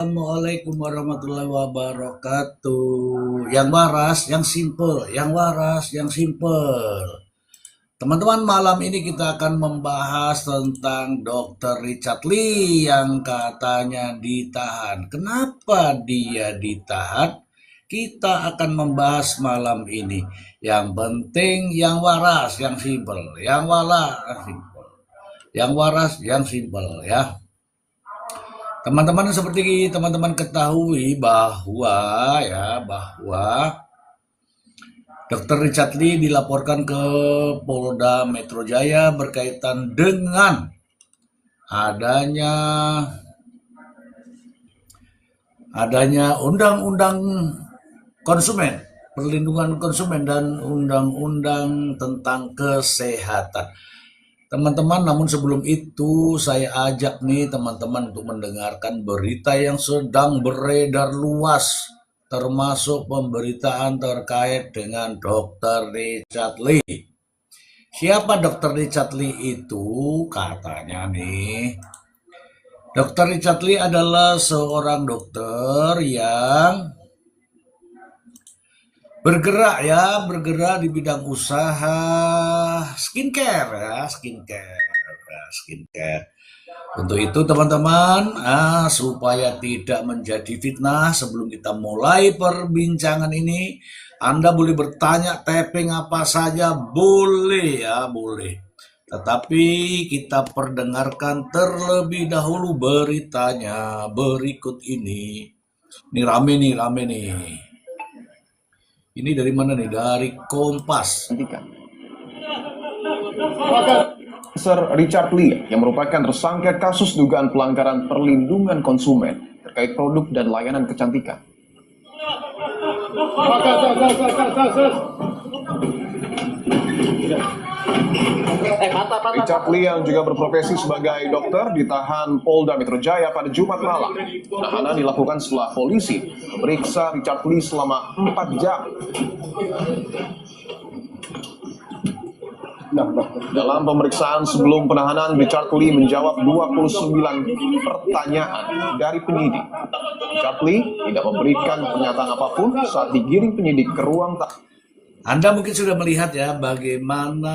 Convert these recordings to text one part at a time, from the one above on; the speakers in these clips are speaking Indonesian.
Assalamualaikum warahmatullahi wabarakatuh. Yang waras, yang simple, yang waras, yang simple. Teman-teman, malam ini kita akan membahas tentang Dr. Richard Lee yang katanya ditahan. Kenapa dia ditahan? Kita akan membahas malam ini. Yang penting yang waras, yang simple, yang waras, simple. Yang waras, yang simple ya. Teman-teman, seperti teman-teman ketahui bahwa Dr. Richard Lee dilaporkan ke Polda Metro Jaya berkaitan dengan adanya undang-undang konsumen, perlindungan konsumen dan undang-undang tentang kesehatan. Teman-teman, namun sebelum itu saya ajak nih teman-teman untuk mendengarkan berita yang sedang beredar luas, termasuk pemberitaan terkait dengan Dr. Richard Lee. Siapa Dr. Richard Lee itu? Katanya nih, Dr. Richard Lee adalah seorang dokter yang bergerak di bidang usaha skincare. Untuk itu teman-teman, supaya tidak menjadi fitnah, sebelum kita mulai perbincangan ini, Anda boleh bertanya, tapping apa saja boleh ya, boleh. Tetapi kita perdengarkan terlebih dahulu beritanya berikut ini. Ini rame nih. Ini dari mana nih? Dari Kompas. Sir Richard Lee yang merupakan tersangka kasus dugaan pelanggaran perlindungan konsumen terkait produk dan layanan kecantikan. Richard Lee yang juga berprofesi sebagai dokter ditahan Polda Metro Jaya pada Jumat malam. Penahanan dilakukan setelah polisi memeriksa Richard Lee selama 4 jam. Dalam pemeriksaan sebelum penahanan, Richard Lee menjawab 29 pertanyaan dari penyidik. Richard Lee tidak memberikan pernyataan apapun saat digiring penyidik ke ruang tahanan. Anda mungkin sudah melihat ya bagaimana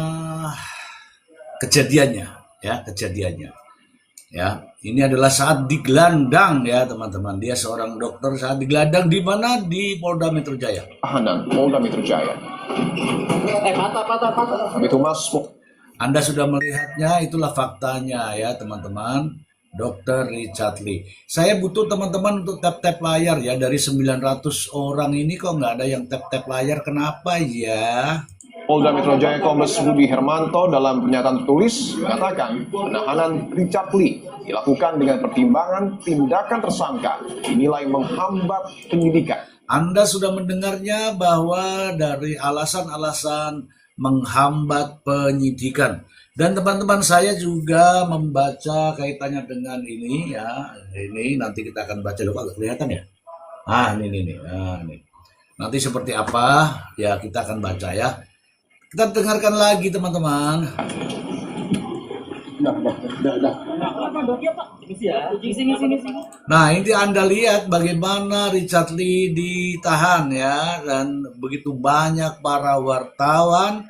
kejadiannya. Ya, ini adalah saat digelandang ya teman-teman. Dia seorang dokter saat digelandang di mana? Di Polda Metro Jaya. Tahanan Polda Metro Jaya. Itu Mas. Anda sudah melihatnya, itulah faktanya ya teman-teman. Dr. Richard Lee. Saya butuh teman-teman untuk tap-tap layar ya. Dari 900 orang ini kok nggak ada yang tap-tap layar. Kenapa ya? Polda Metro Jaya Kombes Budi Hermanto dalam pernyataan tertulis mengatakan penahanan Richard Lee dilakukan dengan pertimbangan tindakan tersangka dinilai menghambat penyidikan. Anda sudah mendengarnya bahwa dari alasan-alasan menghambat penyidikan. Dan teman-teman, saya juga membaca kaitannya dengan ini ya. Ini nanti kita akan baca dulu, agak kelihatan ya. Ini. Nanti seperti apa ya kita akan baca ya. Kita dengarkan lagi teman-teman. Nah, ini Anda lihat bagaimana Richard Lee ditahan ya, dan begitu banyak para wartawan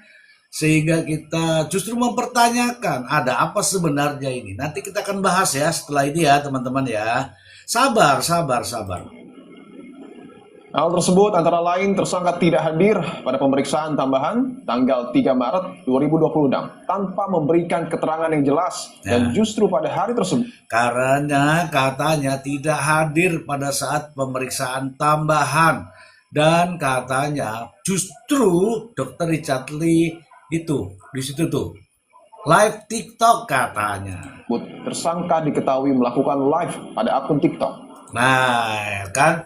sehingga kita justru mempertanyakan ada apa sebenarnya ini. Nanti kita akan bahas ya setelah ini ya teman-teman ya. Sabar. Hal tersebut antara lain tersangka tidak hadir pada pemeriksaan tambahan tanggal 3 Maret 2026 tanpa memberikan keterangan yang jelas dan justru pada hari tersebut. Karena katanya tidak hadir pada saat pemeriksaan tambahan dan katanya justru Dr. Richard Lee itu di situ tuh live TikTok katanya. Tersangka diketahui melakukan live pada akun TikTok. Nah, kan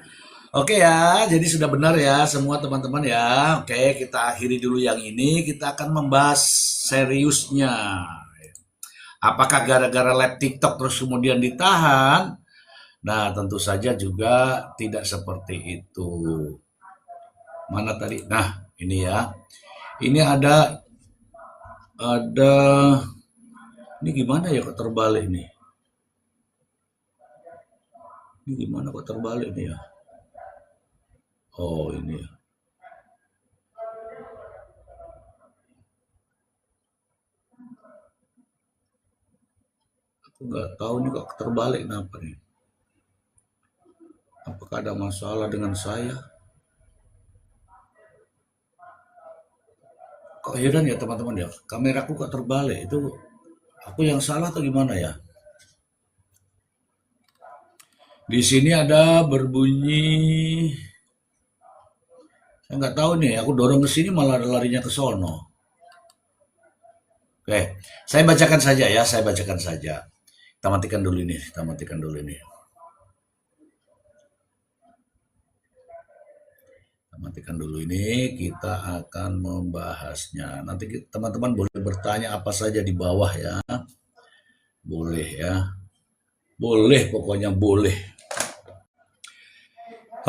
oke ya, jadi sudah benar ya semua teman-teman ya. Oke, kita akhiri dulu yang ini, kita akan membahas seriusnya. Apakah gara-gara live TikTok terus kemudian ditahan? Nah, tentu saja juga tidak seperti itu. Mana tadi? Nah, ini ya. Ini ada ini gimana ya kok terbalik nih? Ini gimana kok terbalik nih ya? Oh ini ya. Aku nggak tahu nih kok terbalik kenapa nih. Apakah ada masalah dengan saya? Kok heran ya teman-teman ya, kameraku kok terbalik, itu aku yang salah atau gimana ya? Di sini ada berbunyi, saya nggak tahu nih, aku dorong ke sini malah larinya ke sono. Oke, saya bacakan saja ya, saya bacakan saja. Kita matikan dulu ini, kita matikan dulu ini. Matikan dulu ini, kita akan membahasnya. Nanti teman-teman boleh bertanya apa saja di bawah ya. Boleh ya. Boleh, pokoknya boleh.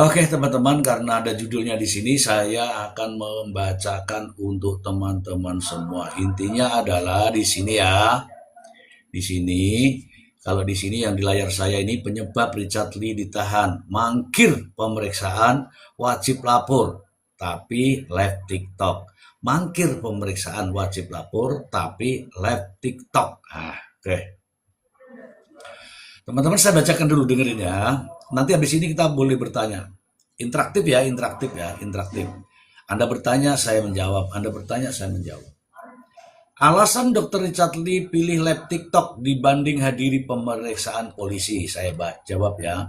Oke teman-teman, karena ada judulnya di sini, saya akan membacakan untuk teman-teman semua. Intinya adalah di sini ya. Di sini, kalau di sini yang di layar saya ini penyebab Richard Lee ditahan, mangkir pemeriksaan, wajib lapor, tapi live TikTok. Mangkir pemeriksaan wajib lapor, tapi live TikTok. Oke. Teman-teman saya bacakan dulu, dengerin ya. Nanti habis ini kita boleh bertanya. Interaktif ya, interaktif ya, interaktif. Anda bertanya, saya menjawab. Anda bertanya, saya menjawab. Alasan Dr. Richard Lee pilih lab TikTok dibanding hadiri pemeriksaan polisi. Saya jawab ya.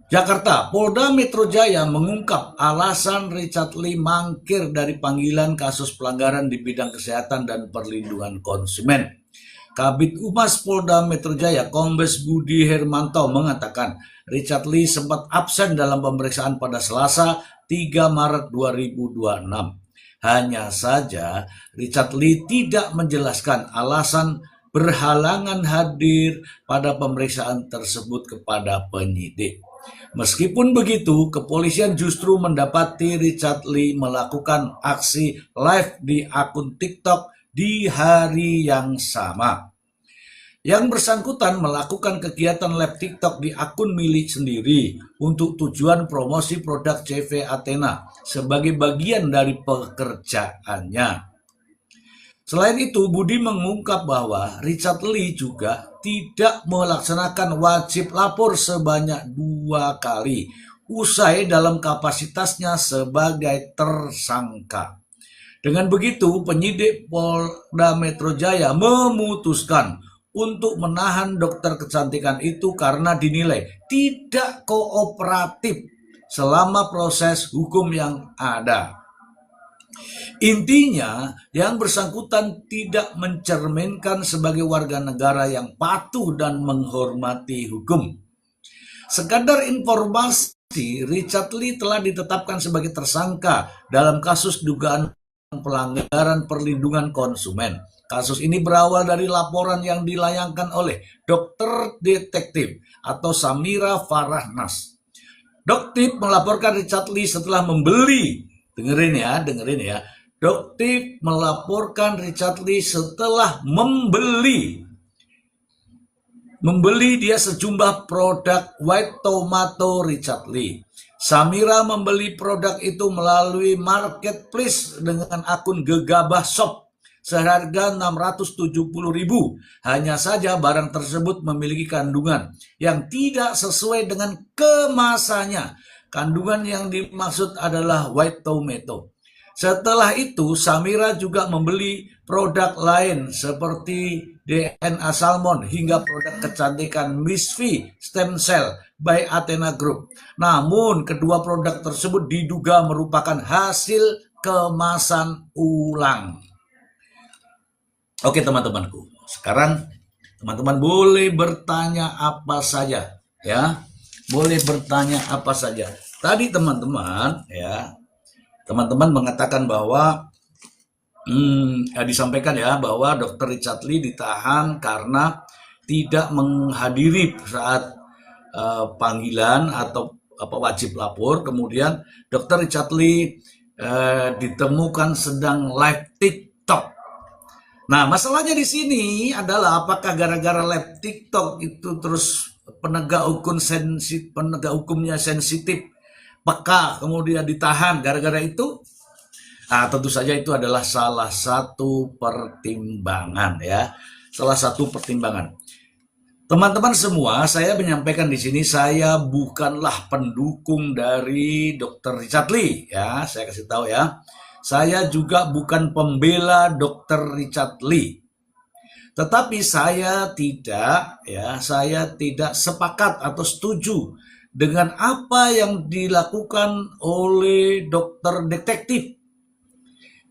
Jakarta, Polda Metro Jaya mengungkap alasan Richard Lee mangkir dari panggilan kasus pelanggaran di bidang kesehatan dan perlindungan konsumen. Kabid Humas Polda Metro Jaya, Kombes Budi Hermanto mengatakan Richard Lee sempat absen dalam pemeriksaan pada Selasa 3 Maret 2026. Hanya saja Richard Lee tidak menjelaskan alasan berhalangan hadir pada pemeriksaan tersebut kepada penyidik. Meskipun begitu, kepolisian justru mendapati Richard Lee melakukan aksi live di akun TikTok di hari yang sama. Yang bersangkutan melakukan kegiatan live TikTok di akun milik sendiri untuk tujuan promosi produk CV Athena sebagai bagian dari pekerjaannya. Selain itu, Budi mengungkap bahwa Richard Lee juga tidak melaksanakan wajib lapor sebanyak 2 kali usai dalam kapasitasnya sebagai tersangka. Dengan begitu, penyidik Polda Metro Jaya memutuskan untuk menahan dokter kecantikan itu karena dinilai tidak kooperatif selama proses hukum yang ada. Intinya, yang bersangkutan tidak mencerminkan sebagai warga negara yang patuh dan menghormati hukum. Sekadar informasi, Richard Lee telah ditetapkan sebagai tersangka dalam kasus dugaan pelanggaran perlindungan konsumen. Kasus ini berawal dari laporan yang dilayangkan oleh dokter detektif atau Samira Farahnas. Dokter melaporkan Richard Lee setelah membeli, dengerin ya, Dokter melaporkan Richard Lee setelah membeli dia sejumlah produk white tomato Richard Lee. Samira membeli produk itu melalui marketplace dengan akun Gegabah Shop seharga 670.000. Hanya saja barang tersebut memiliki kandungan yang tidak sesuai dengan kemasannya. Kandungan yang dimaksud adalah white tomato. Setelah itu, Samira juga membeli produk lain seperti DNA Salmon hingga produk kecantikan Miss V Stem Cell by Athena Group. Namun, kedua produk tersebut diduga merupakan hasil kemasan ulang. Oke teman-temanku, sekarang teman-teman boleh bertanya apa saja ya. Boleh bertanya apa saja. Tadi teman-teman ya, teman-teman mengatakan bahwa disampaikan ya bahwa Dr. Richard Lee ditahan karena tidak menghadiri saat panggilan atau wajib lapor. Kemudian Dr. Richard Lee ditemukan sedang live TikTok. Nah, masalahnya di sini adalah apakah gara-gara live TikTok itu terus penegak hukumnya sensitif, peka, kemudian ditahan gara-gara itu. Nah, tentu saja itu adalah salah satu pertimbangan ya. Salah satu pertimbangan. Teman-teman semua, saya menyampaikan di sini saya bukanlah pendukung dari Dr. Richard Lee ya, saya kasih tahu ya. Saya juga bukan pembela Dr. Richard Lee. Tetapi saya tidak sepakat atau setuju dengan apa yang dilakukan oleh dokter detektif.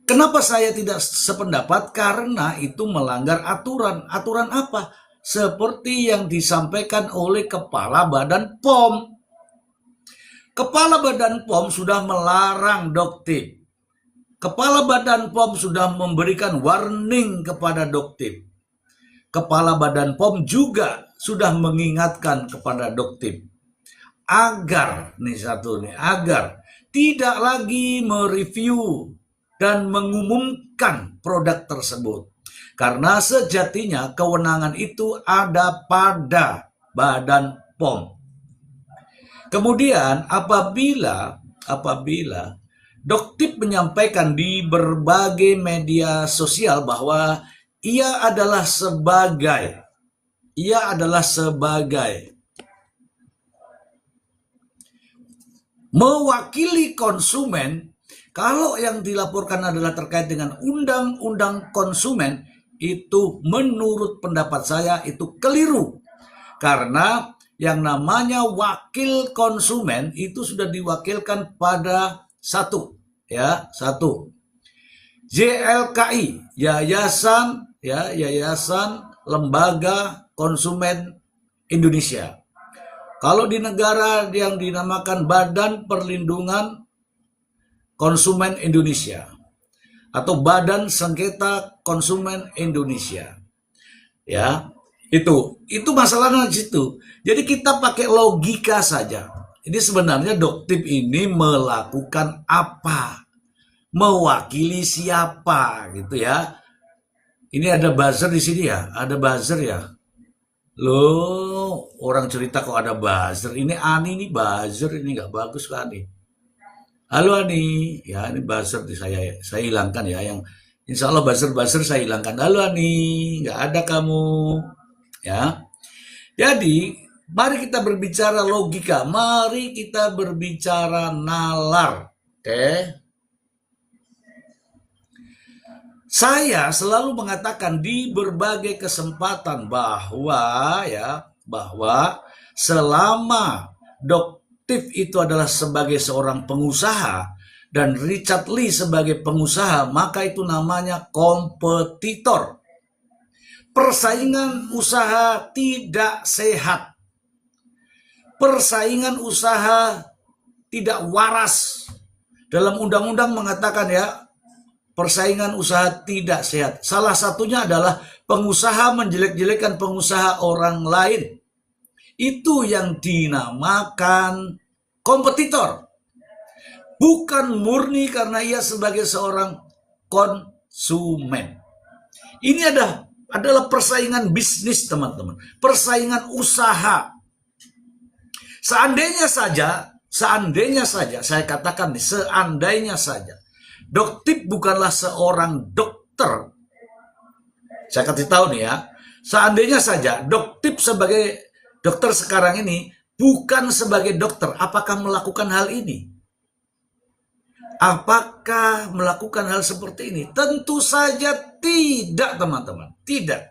Kenapa saya tidak sependapat? Karena itu melanggar aturan. Aturan apa? Seperti yang disampaikan oleh Kepala Badan POM. Kepala Badan POM sudah melarang Doktip. Kepala Badan POM sudah memberikan warning kepada Doktip. Kepala Badan POM juga sudah mengingatkan kepada Doktip agar tidak lagi mereview dan mengumumkan produk tersebut. Karena sejatinya kewenangan itu ada pada Badan POM. Kemudian apabila Doktip menyampaikan di berbagai media sosial bahwa ia adalah sebagai mewakili konsumen. Kalau yang dilaporkan adalah terkait dengan undang-undang konsumen, itu menurut pendapat saya itu keliru. Karena yang namanya wakil konsumen itu sudah diwakilkan pada satu JLKI, Yayasan Lembaga Konsumen Indonesia. Kalau di negara yang dinamakan Badan Perlindungan Konsumen Indonesia atau Badan Sengketa Konsumen Indonesia. Ya, itu masalahnya di situ. Jadi kita pakai logika saja. Ini sebenarnya Doktip ini melakukan apa? Mewakili siapa gitu ya. Ini ada buzzer di sini ya, ada buzzer ya. Loh, orang cerita kok ada buzzer. Ini Ani nih buzzer, ini nggak bagus kan nih. Halo Ani, ya ini buzzer saya hilangkan ya, yang insya Allah buzzer saya hilangkan. Halo Ani, nggak ada kamu, ya. Jadi mari kita berbicara logika, mari kita berbicara nalar, oke? Saya selalu mengatakan di berbagai kesempatan bahwa selama Doktip itu adalah sebagai seorang pengusaha dan Richard Lee sebagai pengusaha, maka itu namanya kompetitor. Persaingan usaha tidak sehat. Persaingan usaha tidak waras. Dalam undang-undang mengatakan ya, persaingan usaha tidak sehat. Salah satunya adalah pengusaha menjelek-jelekan pengusaha orang lain. Itu yang dinamakan kompetitor. Bukan murni karena ia sebagai seorang konsumen. Ini adalah persaingan bisnis, teman-teman. Persaingan usaha. Seandainya saja, saya katakan nih, seandainya saja Doktip bukanlah seorang dokter. Saya kasih tahu nih ya, seandainya saja Doktip sebagai dokter sekarang ini bukan sebagai dokter, apakah melakukan hal ini? Apakah melakukan hal seperti ini? Tentu saja tidak, teman-teman. Tidak.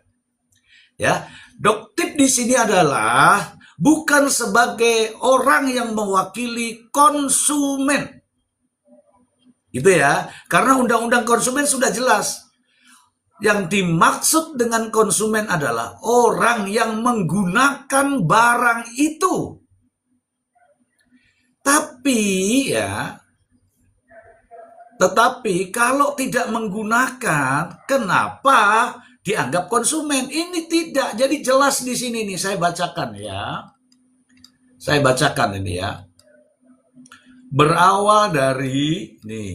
Ya, Doktip di sini adalah bukan sebagai orang yang mewakili konsumen. Gitu ya. Karena undang-undang konsumen sudah jelas. Yang dimaksud dengan konsumen adalah orang yang menggunakan barang itu. Tetapi kalau tidak menggunakan, kenapa dianggap konsumen? Ini tidak. Jadi jelas di sini nih, saya bacakan ya. Saya bacakan ini ya. Berawal dari nih.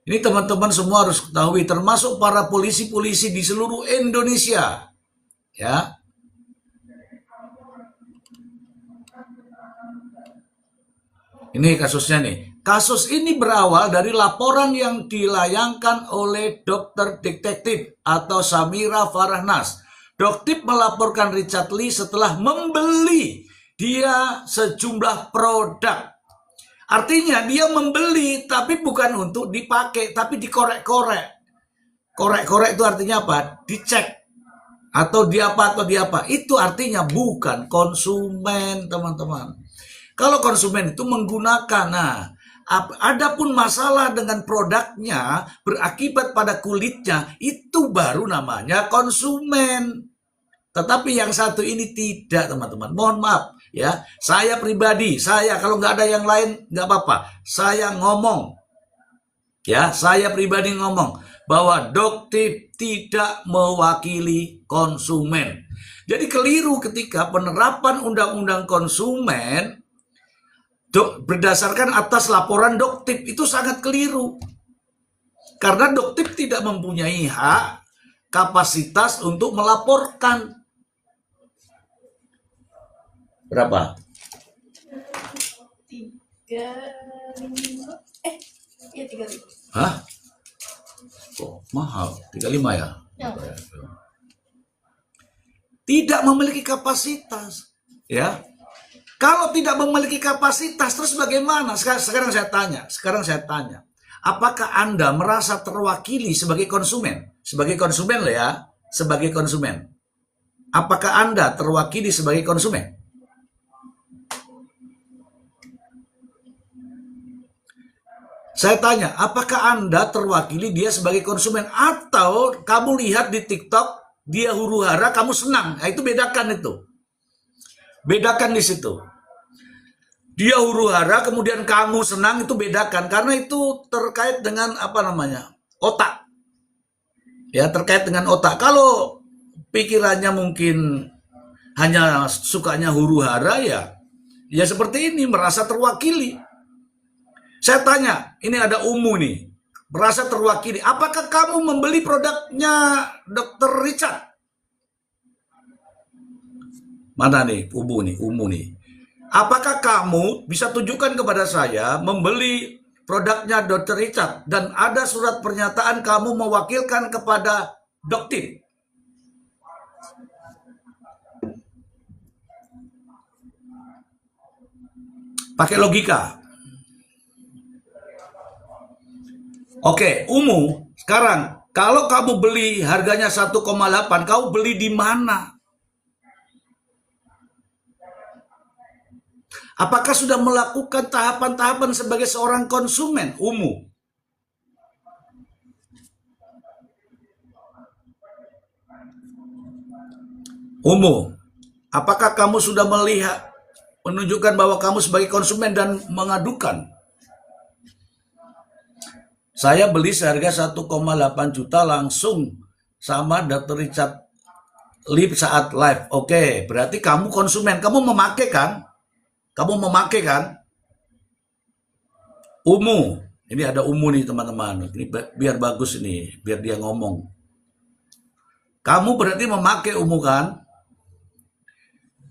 Ini teman-teman semua harus ketahui, termasuk para polisi-polisi di seluruh Indonesia. Ya. Ini kasusnya nih. Kasus ini berawal dari laporan yang dilayangkan oleh dokter detektif atau Samira Farahnas. Dokter melaporkan Richard Lee setelah membeli dia sejumlah produk. Artinya dia membeli tapi bukan untuk dipakai, tapi dikorek-korek. Korek-korek itu artinya apa? Dicek. Atau di apa. Itu artinya bukan konsumen, teman-teman. Kalau konsumen itu menggunakan, adapun masalah dengan produknya berakibat pada kulitnya, itu baru namanya konsumen. Tetapi yang satu ini tidak, teman-teman. Mohon maaf ya, saya pribadi, kalau nggak ada yang lain nggak apa-apa. Saya ngomong, ya, saya pribadi ngomong bahwa Doktip tidak mewakili konsumen. Jadi keliru ketika penerapan undang-undang konsumen berdasarkan atas laporan Doktip, itu sangat keliru. Karena Doktip tidak mempunyai hak kapasitas untuk melaporkan. Berapa? 35. Iya 35. Hah? Kok mahal? 35 ya? Ya. Tidak memiliki kapasitas, ya. Kalau tidak memiliki kapasitas, terus bagaimana? Sekarang saya tanya. Apakah Anda merasa terwakili sebagai konsumen? Sebagai konsumen loh ya, sebagai konsumen. Apakah Anda terwakili sebagai konsumen? Saya tanya, apakah Anda terwakili dia sebagai konsumen? Atau kamu lihat di TikTok, dia huru-hara, kamu senang. Nah, itu bedakan itu. Bedakan di situ. Dia huru-hara, kemudian kamu senang, itu bedakan. Karena itu terkait dengan otak. Ya, terkait dengan otak. Kalau pikirannya mungkin hanya sukanya huru-hara, ya seperti ini, merasa terwakili. Saya tanya, ini ada Umu nih, merasa terwakili. Apakah kamu membeli produknya Dr. Richard? Mana nih, Umu nih. Apakah kamu bisa tunjukkan kepada saya membeli produknya Dr. Richard dan ada surat pernyataan kamu mewakilkan kepada Doktip? Pakai logika. Oke, Umu, sekarang kalau kamu beli harganya 1,8, kamu beli di mana? Apakah sudah melakukan tahapan-tahapan sebagai seorang konsumen, Umu? Umu, apakah kamu sudah melihat, menunjukkan bahwa kamu sebagai konsumen dan mengadukan? Saya beli seharga 1,8 juta langsung sama Dr. Richard Lee saat live. Oke, berarti kamu konsumen, kamu memakai kan? Umu, ini ada Umu nih teman-teman. Ini biar bagus ini, biar dia ngomong. Kamu berarti memakai, Umu kan?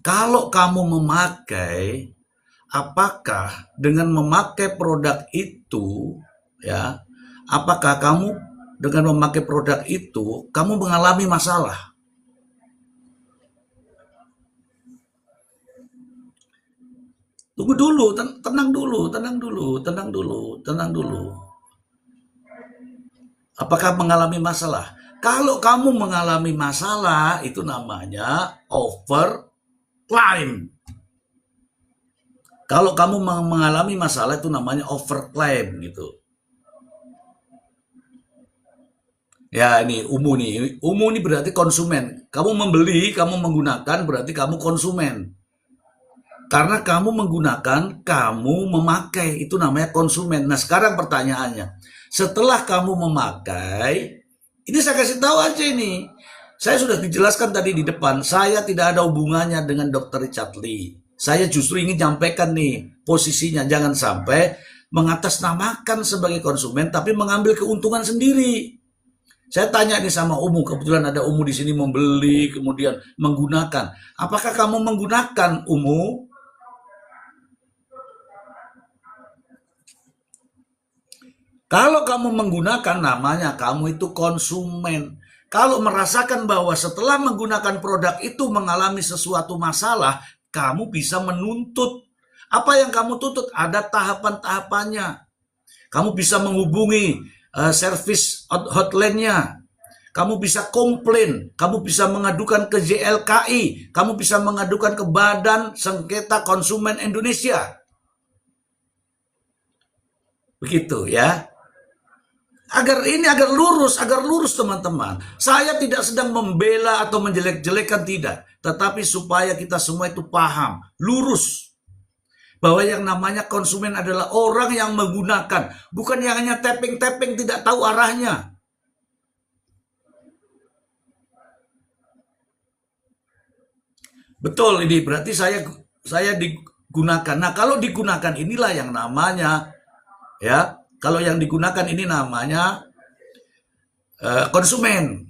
Kalau kamu memakai, apakah dengan memakai produk itu, ya, apakah kamu dengan memakai produk itu, kamu mengalami masalah? Tunggu dulu, tenang dulu. Apakah mengalami masalah? Kalau kamu mengalami masalah, itu namanya overclaim. Kalau kamu mengalami masalah, itu namanya overclaim gitu. Ya, ini Umu nih. Umu ini berarti konsumen. Kamu membeli, kamu menggunakan, berarti kamu konsumen. Karena kamu menggunakan, kamu memakai, itu namanya konsumen. Nah, sekarang pertanyaannya, setelah kamu memakai, ini saya kasih tahu aja ini. Saya sudah dijelaskan tadi di depan, saya tidak ada hubungannya dengan Dr. Richard Lee. Saya justru ingin nyampaikan nih posisinya, jangan sampai mengatasnamakan sebagai konsumen tapi mengambil keuntungan sendiri. Saya tanya nih sama Umu, kebetulan ada Umu di sini membeli kemudian menggunakan. Apakah kamu menggunakan, Umu? Kalau kamu menggunakan, namanya kamu itu konsumen. Kalau merasakan bahwa setelah menggunakan produk itu mengalami sesuatu masalah, kamu bisa menuntut. Apa yang kamu tuntut? Ada tahapan-tahapannya. Kamu bisa menghubungi service hotline-nya. Kamu bisa komplain, kamu bisa mengadukan ke JLKI, kamu bisa mengadukan ke Badan Sengketa Konsumen Indonesia. Begitu ya. Agar lurus teman-teman. Saya tidak sedang membela atau menjelek-jelekan, tidak. Tetapi supaya kita semua itu paham, lurus. Bahwa yang namanya konsumen adalah orang yang menggunakan. Bukan yang hanya tapping-tapping tidak tahu arahnya. Betul, ini berarti saya digunakan. Nah, kalau digunakan inilah yang namanya, ya, kalau yang digunakan ini namanya konsumen.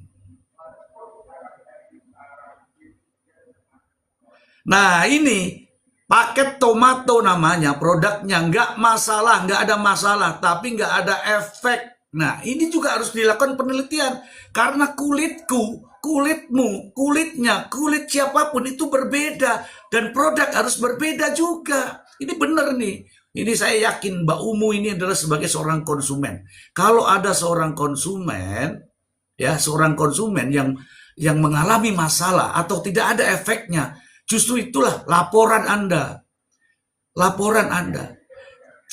Nah, ini paket tomato namanya, produknya nggak masalah, nggak ada masalah, tapi nggak ada efek. Nah, ini juga harus dilakukan penelitian karena kulitku, kulitmu, kulitnya, kulit siapapun itu berbeda dan produk harus berbeda juga. Ini benar nih. Ini saya yakin Mbak Umu ini adalah sebagai seorang konsumen. Kalau ada seorang konsumen, ya seorang konsumen yang mengalami masalah atau tidak ada efeknya, justru itulah laporan Anda. Laporan Anda.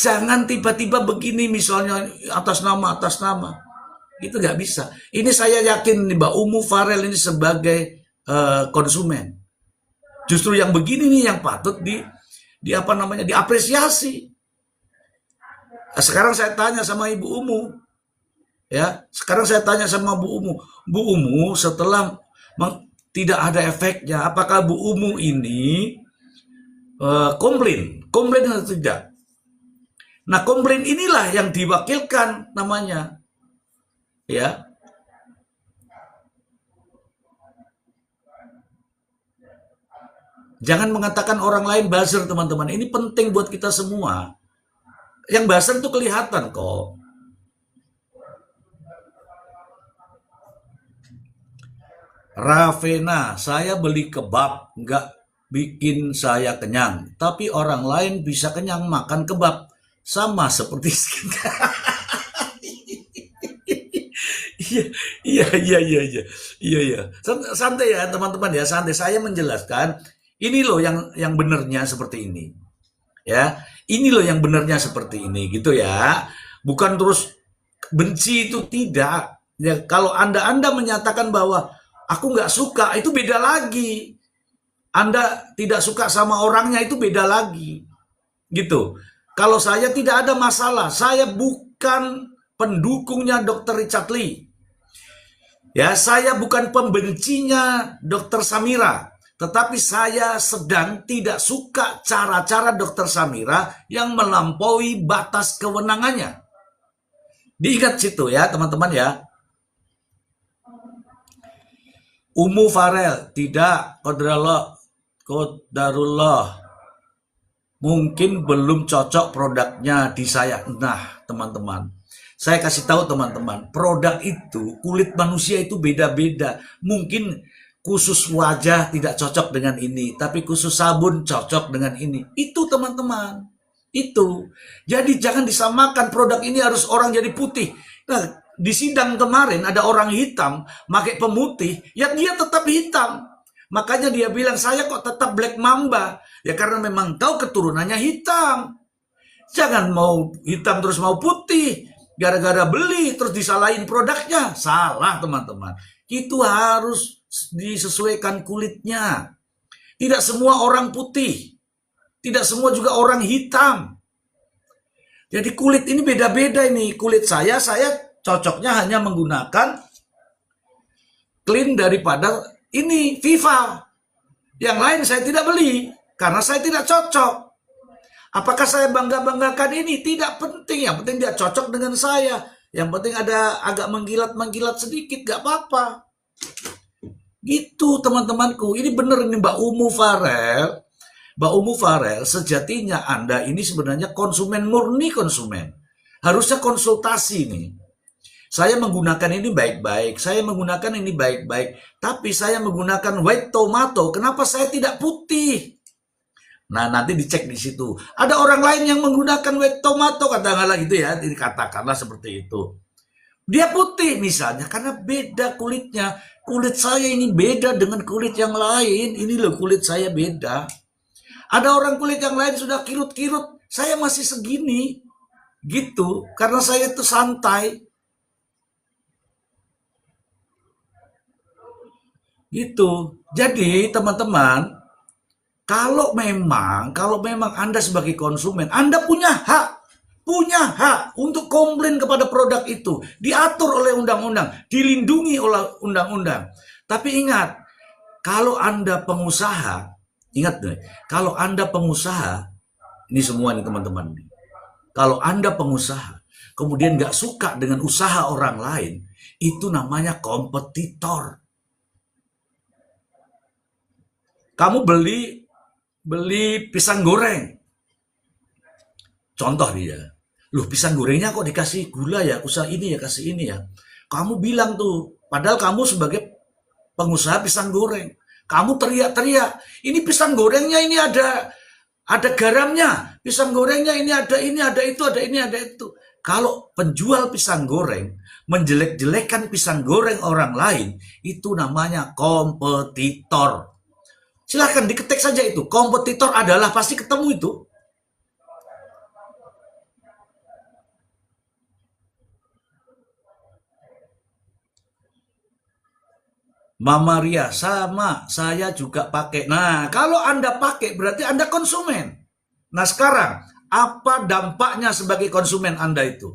Jangan tiba-tiba begini misalnya atas nama. Itu nggak bisa. Ini saya yakin Mbak Umu Farel ini sebagai konsumen. Justru yang begini nih yang patut diapresiasi. Sekarang saya tanya sama Ibu Umu. Ya, sekarang saya tanya sama Bu Umu. Bu Umu setelah tidak ada efeknya, apakah Bu Umu ini komplain atau tidak? Nah, komplain inilah yang diwakilkan namanya. Ya. Jangan mengatakan orang lain buzzer, teman-teman. Ini penting buat kita semua. Yang buzzer itu kelihatan kok. Ravena, saya beli kebab, nggak bikin saya kenyang. Tapi orang lain bisa kenyang makan kebab. Sama seperti Iya. Santai ya teman-teman ya, santai. Saya menjelaskan, ini loh yang benernya seperti ini. Ya, ini loh yang benernya seperti ini gitu ya. Bukan terus benci, itu tidak. Ya, kalau Anda menyatakan bahwa aku nggak suka, itu beda lagi. Anda tidak suka sama orangnya, itu beda lagi. Gitu. Kalau saya tidak ada masalah, saya bukan pendukungnya Dr. Richard Lee. Ya, saya bukan pembencinya Dr. Samira, tetapi saya sedang tidak suka cara-cara Dr. Samira yang melampaui batas kewenangannya. Diingat situ ya, teman-teman ya. Umu Farel, tidak, Qadarullah. Mungkin belum cocok produknya di saya. Nah, teman-teman, saya kasih tahu teman-teman, produk itu, kulit manusia itu beda-beda. Mungkin khusus wajah tidak cocok dengan ini, tapi khusus sabun cocok dengan ini. Itu teman-teman, itu. Jadi jangan disamakan produk ini harus orang jadi putih. Nah, di sidang kemarin ada orang hitam pakai pemutih, ya dia tetap hitam. Makanya dia bilang, saya kok tetap Black Mamba. Ya karena memang tahu keturunannya hitam. Jangan mau hitam terus mau putih. Gara-gara beli terus disalahin produknya. Salah teman-teman. Itu harus disesuaikan kulitnya. Tidak semua orang putih. Tidak semua juga orang hitam. Jadi kulit ini beda-beda ini. Kulit saya cocoknya hanya menggunakan clean daripada ini Viva. Yang lain saya tidak beli karena saya tidak cocok. Apakah saya bangga-banggakan ini? Tidak penting. Yang penting dia cocok dengan saya. Yang penting ada agak mengkilat-mengkilat sedikit, gak apa-apa. Gitu teman-temanku. Ini benar ini Mbak Umu Farel. Mbak Umu Farel, sejatinya Anda ini sebenarnya konsumen, murni konsumen. Harusnya konsultasi nih. Saya menggunakan ini baik-baik, saya menggunakan ini baik-baik, tapi saya menggunakan white tomato, kenapa saya tidak putih? Nah, nanti dicek di situ. Ada orang lain yang menggunakan white tomato, katakanlah gitu ya, dikatakanlah seperti itu. Dia putih misalnya, karena beda kulitnya. Kulit saya ini beda dengan kulit yang lain. Ini loh kulit saya beda. Ada orang kulit yang lain sudah kirut-kirut, saya masih segini. Gitu, karena saya itu santai. Gitu. Jadi teman-teman, kalau memang Anda sebagai konsumen, Anda punya hak untuk komplain kepada produk itu, diatur oleh undang-undang, dilindungi oleh undang-undang. Tapi ingat, kalau Anda pengusaha, ingat nih, kalau Anda pengusaha, ini semua nih teman-teman, kalau Anda pengusaha, kemudian nggak suka dengan usaha orang lain, itu namanya kompetitor. Kamu beli pisang goreng. Contoh dia. Loh, pisang gorengnya kok dikasih gula ya? Usaha ini ya, kasih ini ya. Kamu bilang tuh, padahal kamu sebagai pengusaha pisang goreng. Kamu teriak-teriak. Ini pisang gorengnya ini ada garamnya. Pisang gorengnya ini ada itu, ada ini, ada itu. Kalau penjual pisang goreng menjelek-jelekan pisang goreng orang lain, itu namanya kompetitor. Silahkan diketik saja itu. Kompetitor adalah, pasti ketemu itu. Mama Ria, sama, saya juga pakai. Nah, kalau Anda pakai, berarti Anda konsumen. Nah, sekarang, apa dampaknya sebagai konsumen Anda itu?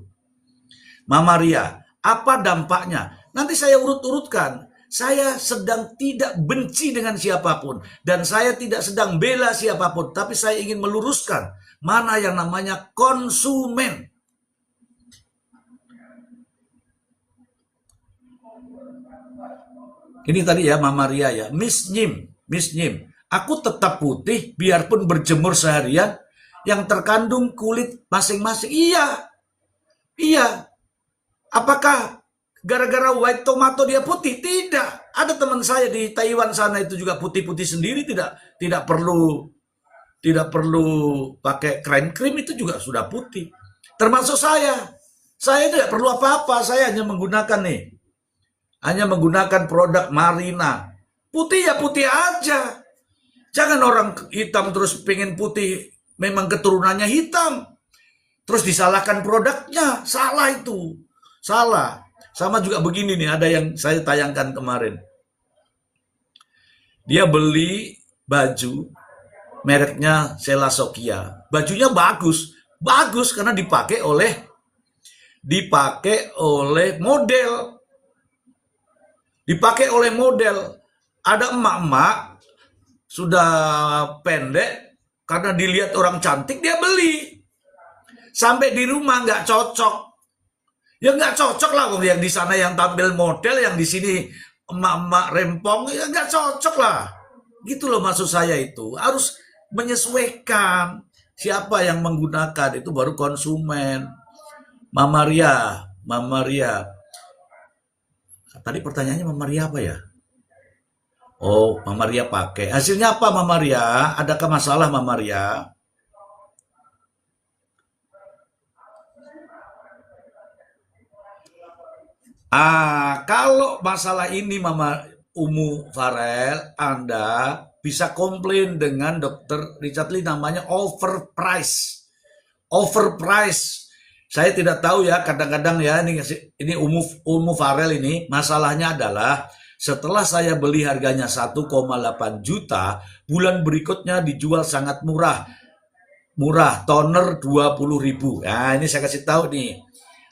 Mama Ria, apa dampaknya? Nanti saya urut-urutkan. Saya sedang tidak benci dengan siapapun. Dan saya tidak sedang bela siapapun. Tapi saya ingin meluruskan mana yang namanya konsumen. Ini tadi ya Mama Ria ya. Miss Nyim. Aku tetap putih biarpun berjemur seharian. Yang terkandung kulit masing-masing. Iya. Apakah gara-gara white tomato dia putih? Tidak. Ada teman saya di Taiwan sana itu juga putih-putih sendiri, tidak perlu pakai krim itu juga sudah putih. Termasuk saya. Saya tidak perlu apa-apa, saya hanya menggunakan produk Marina. Putih ya putih aja. Jangan orang hitam terus pengen putih, memang keturunannya hitam. Terus disalahkan produknya, salah itu. Salah. Sama juga begini nih, ada yang saya tayangkan kemarin. Dia beli baju mereknya Sela Sokia. Bajunya bagus karena dipakai oleh model. Dipakai oleh model. Ada emak-emak sudah pendek karena dilihat orang cantik dia beli. Sampai di rumah nggak cocok. Ya nggak cocok lah, yang di sana yang tampil model, yang di sini emak-emak rempong, ya nggak cocok lah. Gitu loh maksud saya itu. Harus menyesuaikan siapa yang menggunakan, itu baru konsumen. Mama Ria. Tadi pertanyaannya Mama Ria apa ya? Oh, Mama Ria pakai. Hasilnya apa Mama Ria? Adakah masalah Mama Ria? Kalau masalah ini Mama Umu Farel, Anda bisa komplain dengan Dr. Richard Lee, namanya overprice. Saya tidak tahu ya, kadang-kadang ya ini Umu Farel ini masalahnya adalah setelah saya beli harganya 1,8 juta, bulan berikutnya dijual sangat murah, toner 20.000. Nah, ini saya kasih tahu nih.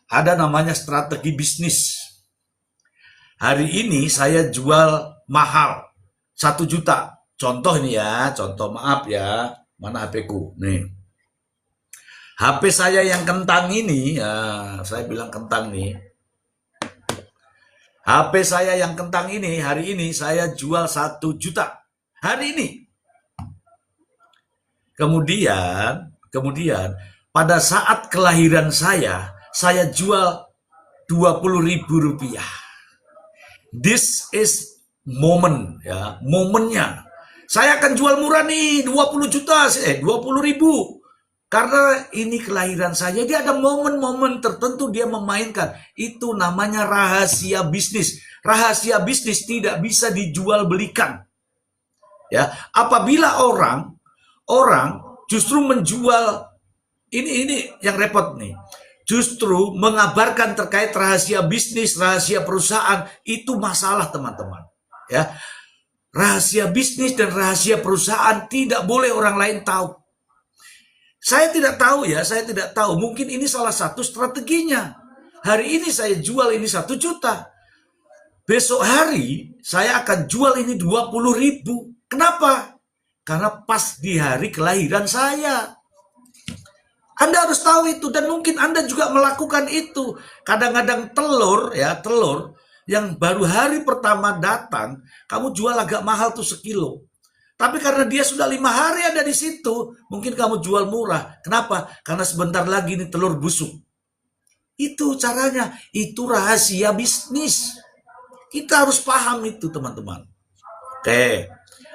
Ada namanya strategi bisnis. Hari ini saya jual mahal 1 juta. Contoh ini ya, maaf ya, mana HP-ku? Nih. HP saya yang kentang ini, ya, saya bilang kentang nih. HP saya yang kentang ini, hari ini saya jual 1 juta. Hari ini. Kemudian pada saat kelahiran saya saya jual 20.000 rupiah. This is moment, ya, momennya. Saya akan jual murah nih, 20.000. Karena ini kelahiran saya. Dia ada momen-momen tertentu dia memainkan. Itu namanya rahasia bisnis. Rahasia bisnis tidak bisa dijual belikan. Ya, apabila orang justru menjual, ini yang repot nih. Justru mengabarkan terkait rahasia bisnis, rahasia perusahaan, itu masalah teman-teman. Ya, rahasia bisnis dan rahasia perusahaan tidak boleh orang lain tahu. Saya tidak tahu ya, saya tidak tahu. Mungkin ini salah satu strateginya. Hari ini saya jual ini 1 juta. Besok hari saya akan jual ini 20.000. Kenapa? Karena pas di hari kelahiran saya. Anda harus tahu itu, dan mungkin Anda juga melakukan itu. Kadang-kadang telur yang baru hari pertama datang, kamu jual agak mahal tuh 1 kilo. Tapi karena dia sudah 5 hari ada di situ, mungkin kamu jual murah. Kenapa? Karena sebentar lagi ini telur busuk. Itu caranya, itu rahasia bisnis. Kita harus paham itu, teman-teman. Oke,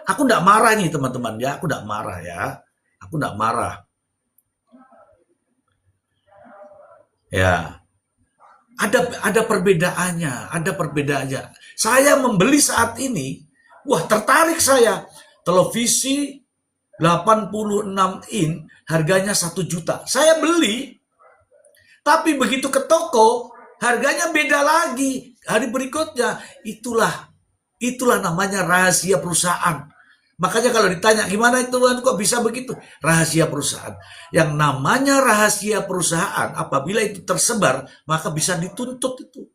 aku enggak marah nih teman-teman ya, aku enggak marah ya. Aku enggak marah. Ya. Ada perbedaannya, ada perbedaannya. Saya membeli saat ini, wah tertarik saya. Televisi 86 in harganya 1 juta. Saya beli, tapi begitu ke toko harganya beda lagi. Hari berikutnya, itulah namanya rahasia perusahaan. Makanya kalau ditanya gimana itu kok bisa begitu? Rahasia perusahaan. Yang namanya rahasia perusahaan apabila itu tersebar maka bisa dituntut itu.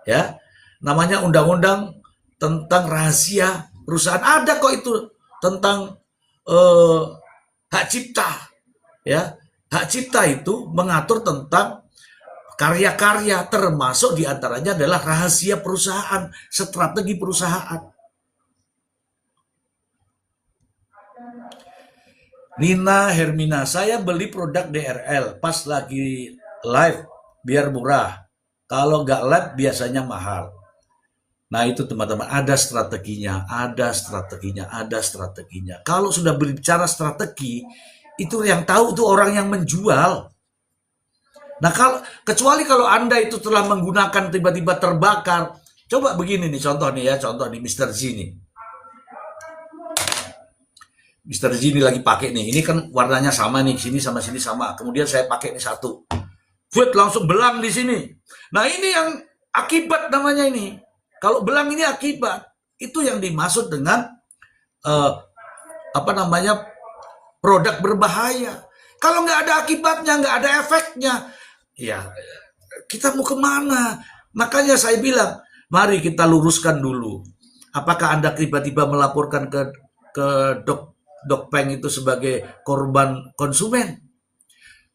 Ya, namanya undang-undang tentang rahasia perusahaan, ada kok itu tentang hak cipta, ya. Hak cipta itu mengatur tentang karya-karya, termasuk diantaranya adalah rahasia perusahaan, strategi perusahaan. Nina Hermina, saya beli produk DRL pas lagi live biar murah. Kalau nggak live biasanya mahal. Nah itu teman-teman, ada strateginya. Kalau sudah berbicara strategi, itu yang tahu itu orang yang menjual. Nah kecuali kalau Anda itu telah menggunakan tiba-tiba terbakar. Coba begini nih contoh nih Mr. Z nih. Mr. Z ini lagi pakai nih. Ini kan warnanya sama nih, sini sama sini sama. Kemudian saya pakai nih 1. Buat langsung belang di sini. Nah ini yang akibat namanya ini. Kalau belang ini akibat, itu yang dimaksud dengan produk berbahaya. Kalau nggak ada akibatnya, nggak ada efeknya, ya kita mau kemana? Makanya saya bilang, mari kita luruskan dulu. Apakah Anda tiba-tiba melaporkan ke Dokpeng itu sebagai korban konsumen?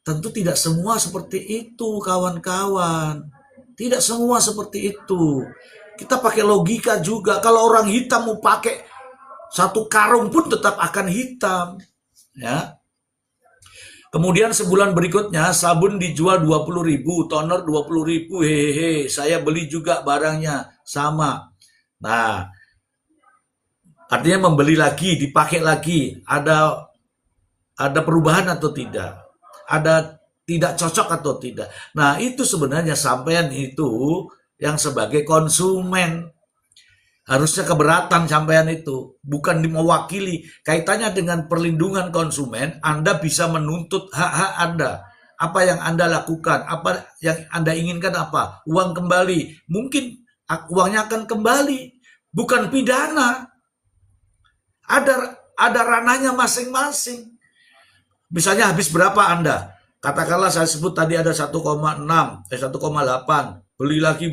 Tentu tidak semua seperti itu, kawan-kawan. Tidak semua seperti itu. Kita pakai logika juga. Kalau orang hitam mau pakai 1 karung pun tetap akan hitam. Ya. Kemudian sebulan berikutnya sabun dijual 20.000, toner 20.000. Hehehe, saya beli juga barangnya sama. Nah, artinya membeli lagi, dipakai lagi. Ada perubahan atau tidak? Ada tidak cocok atau tidak? Nah, itu sebenarnya sampean itu yang sebagai konsumen harusnya keberatan sampean itu, bukan mewakili. Kaitannya dengan perlindungan konsumen, Anda bisa menuntut hak-hak Anda. Apa yang Anda lakukan, apa yang Anda inginkan, apa? Uang kembali. Mungkin uangnya akan kembali, bukan pidana. Ada ranahnya masing-masing. Misalnya habis berapa Anda? Katakanlah saya sebut tadi ada 1,8. Beli lagi,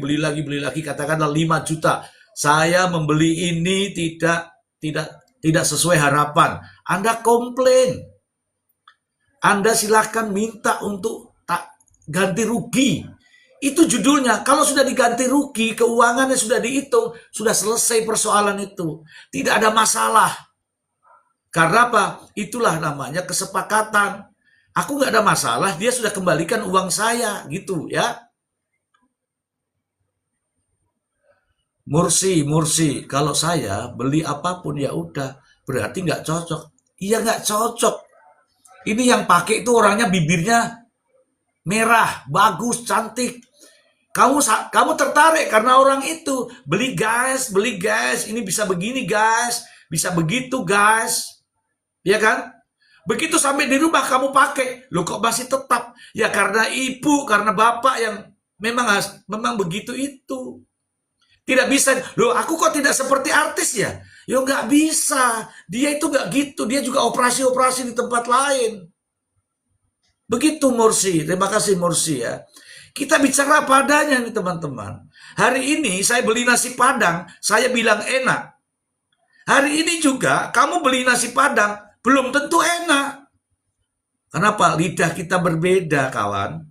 katakanlah 5 juta. Saya membeli ini tidak sesuai harapan. Anda komplain. Anda silahkan minta untuk ganti rugi. Itu judulnya. Kalau sudah diganti rugi, keuangannya sudah dihitung, sudah selesai persoalan itu. Tidak ada masalah. Karena apa? Itulah namanya kesepakatan. Aku nggak ada masalah, dia sudah kembalikan uang saya, gitu ya. Mursi, kalau saya beli apapun ya udah, berarti nggak cocok. Iya nggak cocok. Ini yang pakai itu orangnya bibirnya merah, bagus, cantik. Kamu tertarik karena orang itu beli guys, ini bisa begini guys, bisa begitu guys, ya kan? Begitu sampai di rumah kamu pakai, lo kok masih tetap? Ya karena ibu, karena bapak yang memang begitu itu. Tidak bisa, loh aku kok tidak seperti artis ya? Ya nggak bisa, dia itu nggak gitu, dia juga operasi-operasi di tempat lain. Begitu Mursi, terima kasih Mursi ya. Kita bicara padanya nih teman-teman. Hari ini saya beli nasi Padang, saya bilang enak. Hari ini juga kamu beli nasi Padang, belum tentu enak. Kenapa? Lidah kita berbeda kawan.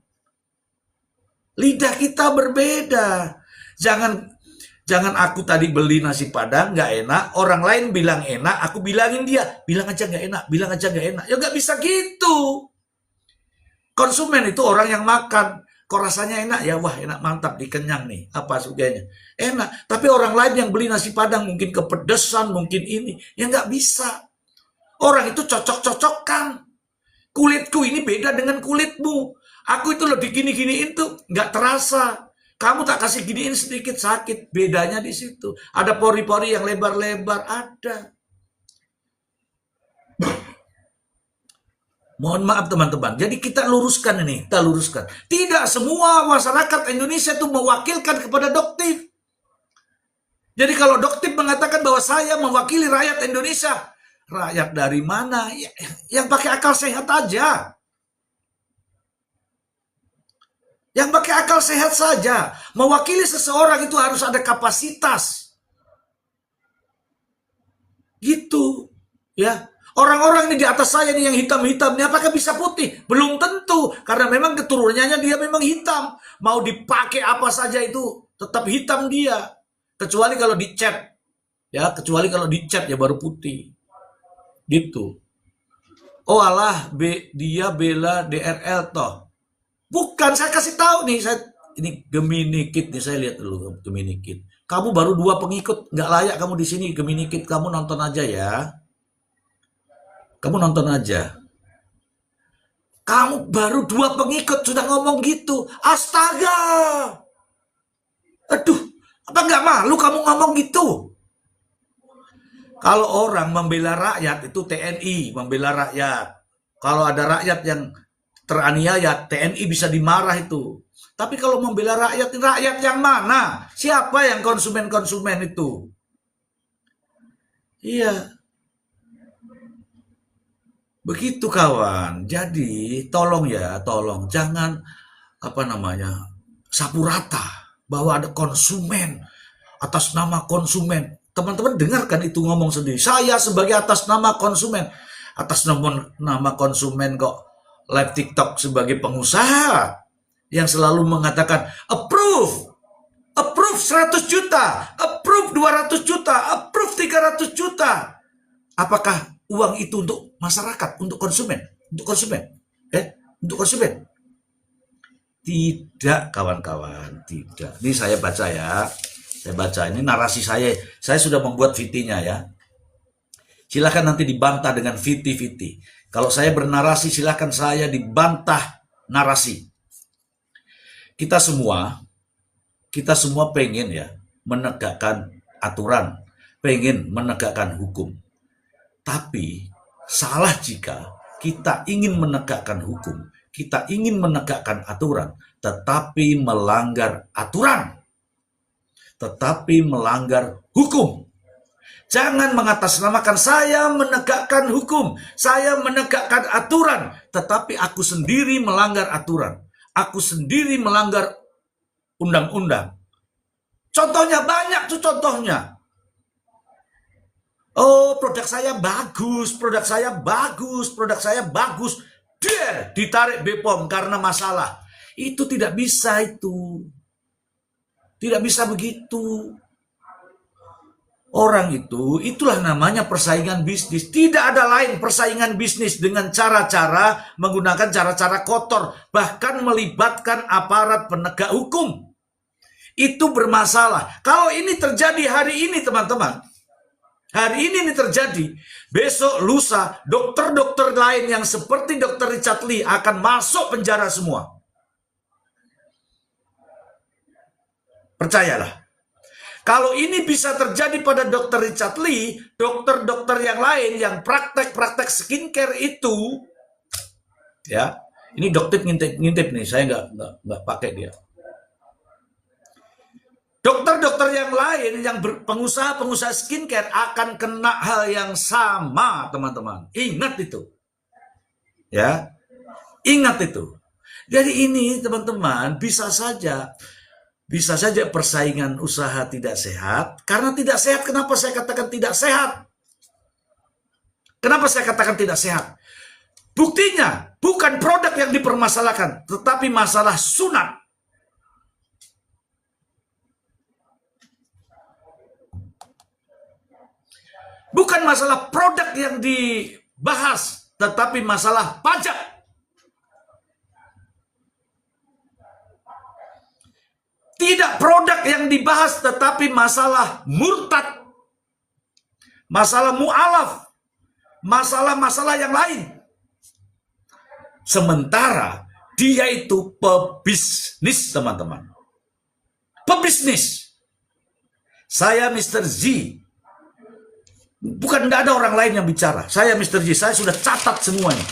Lidah kita berbeda. Jangan aku tadi beli nasi Padang nggak enak, orang lain bilang enak, aku bilangin dia, bilang aja nggak enak, bilang aja nggak enak. Ya nggak bisa gitu. Konsumen itu orang yang makan, kok rasanya enak ya, wah enak mantap, dikenyang nih, apa suganya, enak. Tapi orang lain yang beli nasi Padang mungkin kepedesan, mungkin ini, ya nggak bisa. Orang itu cocok-cocokkan. Kulitku ini beda dengan kulitmu. Aku itu lebih gini-giniin tuh nggak terasa. Kamu tak kasih giniin sedikit sakit. Bedanya di situ. Ada pori-pori yang lebar-lebar, ada. Mohon maaf teman-teman. Jadi kita luruskan ini, kita luruskan. Tidak semua masyarakat Indonesia itu mewakilkan kepada Doktif. Jadi kalau Doktif mengatakan bahwa saya mewakili rakyat Indonesia, rakyat dari mana? Yang pakai akal sehat aja. Yang pakai akal sehat saja. Mewakili seseorang itu harus ada kapasitas. Gitu. Ya. Orang-orang ini di atas saya nih yang hitam-hitam, ini apakah bisa putih? Belum tentu, karena memang keturunannya dia memang hitam. Mau dipakai apa saja itu tetap hitam dia. Kecuali kalau dicat. Ya, kecuali kalau dicat ya baru putih. Gitu. Oh alah, dia bela DRL toh. Bukan, saya kasih tahu nih, ini Gemini Kid nih, saya lihat dulu Gemini Kid. Kamu baru 2 pengikut, nggak layak kamu di sini Gemini Kid, kamu nonton aja ya. Kamu nonton aja. Kamu baru 2 pengikut sudah ngomong gitu. Astaga. Aduh, apa nggak malu kamu ngomong gitu? Kalau orang membela rakyat itu TNI, membela rakyat. Kalau ada rakyat yang teraniaya, TNI bisa dimarah itu. Tapi kalau membela rakyat yang mana? Siapa yang konsumen-konsumen itu? Iya. Begitu kawan. Jadi tolong jangan sapu rata bahwa ada konsumen atas nama konsumen. Teman-teman dengarkan itu ngomong sendiri. Saya sebagai atas nama konsumen. Atas nama konsumen kok live TikTok sebagai pengusaha yang selalu mengatakan approve 100 juta, approve 200 juta, approve 300 juta. Apakah uang itu untuk masyarakat, untuk konsumen? Untuk konsumen? Tidak, kawan-kawan, tidak. Ini saya baca ya. Saya baca, ini narasi saya. Saya sudah membuat VT-nya ya. Silakan nanti dibantah dengan VT. Kalau saya bernarasi, silakan saya dibantah narasi. Kita semua pengen ya menegakkan aturan, pengen menegakkan hukum. Tapi salah jika kita ingin menegakkan hukum, kita ingin menegakkan aturan, tetapi melanggar aturan, tetapi melanggar hukum. Jangan mengatasnamakan saya menegakkan hukum, saya menegakkan aturan, tetapi aku sendiri melanggar aturan, aku sendiri melanggar undang-undang. Contohnya banyak tuh contohnya. Oh, produk saya bagus. Ditarik BPOM karena masalah. Itu tidak bisa itu. Tidak bisa begitu. Orang itu, itulah namanya persaingan bisnis. Tidak ada lain persaingan bisnis dengan cara-cara menggunakan cara-cara kotor. Bahkan melibatkan aparat penegak hukum. Itu bermasalah. Kalau ini terjadi hari ini teman-teman. Hari ini terjadi. Besok, lusa, dokter-dokter lain yang seperti Dr. Richard Lee akan masuk penjara semua. Percayalah. Kalau ini bisa terjadi pada Dr. Richard Lee, dokter-dokter yang lain yang praktek-praktek skincare itu, ya, ini dokter ngintip nih, saya nggak pakai dia. Dokter-dokter yang lain yang pengusaha-pengusaha skincare akan kena hal yang sama, teman-teman. Ingat itu, ya, ingat itu. Jadi ini, teman-teman, bisa saja persaingan usaha tidak sehat. Karena tidak sehat, kenapa saya katakan tidak sehat? Kenapa saya katakan tidak sehat? Buktinya, bukan produk yang dipermasalahkan, tetapi masalah sunat. Bukan masalah produk yang dibahas, tetapi masalah pajak. Tidak produk yang dibahas, tetapi masalah murtad, masalah mu'alaf, masalah-masalah yang lain. Sementara dia itu pebisnis, teman-teman. Pebisnis. Saya Mr. Z. Bukan, nggak ada orang lain yang bicara. Saya Mr. Z, saya sudah catat semuanya.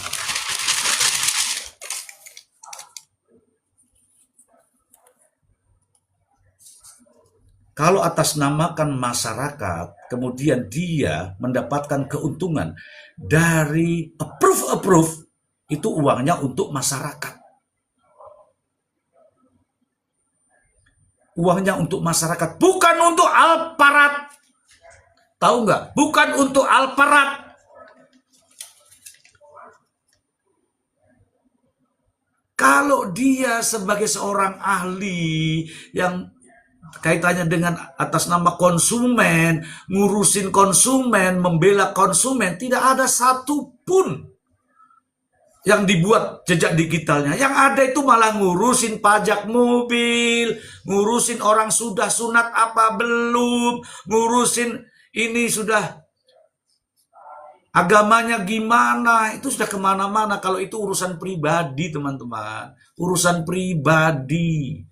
Kalau atas namakan masyarakat, kemudian dia mendapatkan keuntungan dari approve, itu uangnya untuk masyarakat. Uangnya untuk masyarakat, bukan untuk Alparat. Tahu nggak? Bukan untuk Alparat. Kalau dia sebagai seorang ahli yang kaitannya dengan atas nama konsumen, ngurusin konsumen, membela konsumen, tidak ada satupun yang dibuat jejak digitalnya. Yang ada itu malah ngurusin pajak mobil, ngurusin orang sudah sunat apa belum, ngurusin ini sudah agamanya gimana, itu sudah kemana-mana. Kalau itu urusan pribadi, teman-teman, urusan pribadi.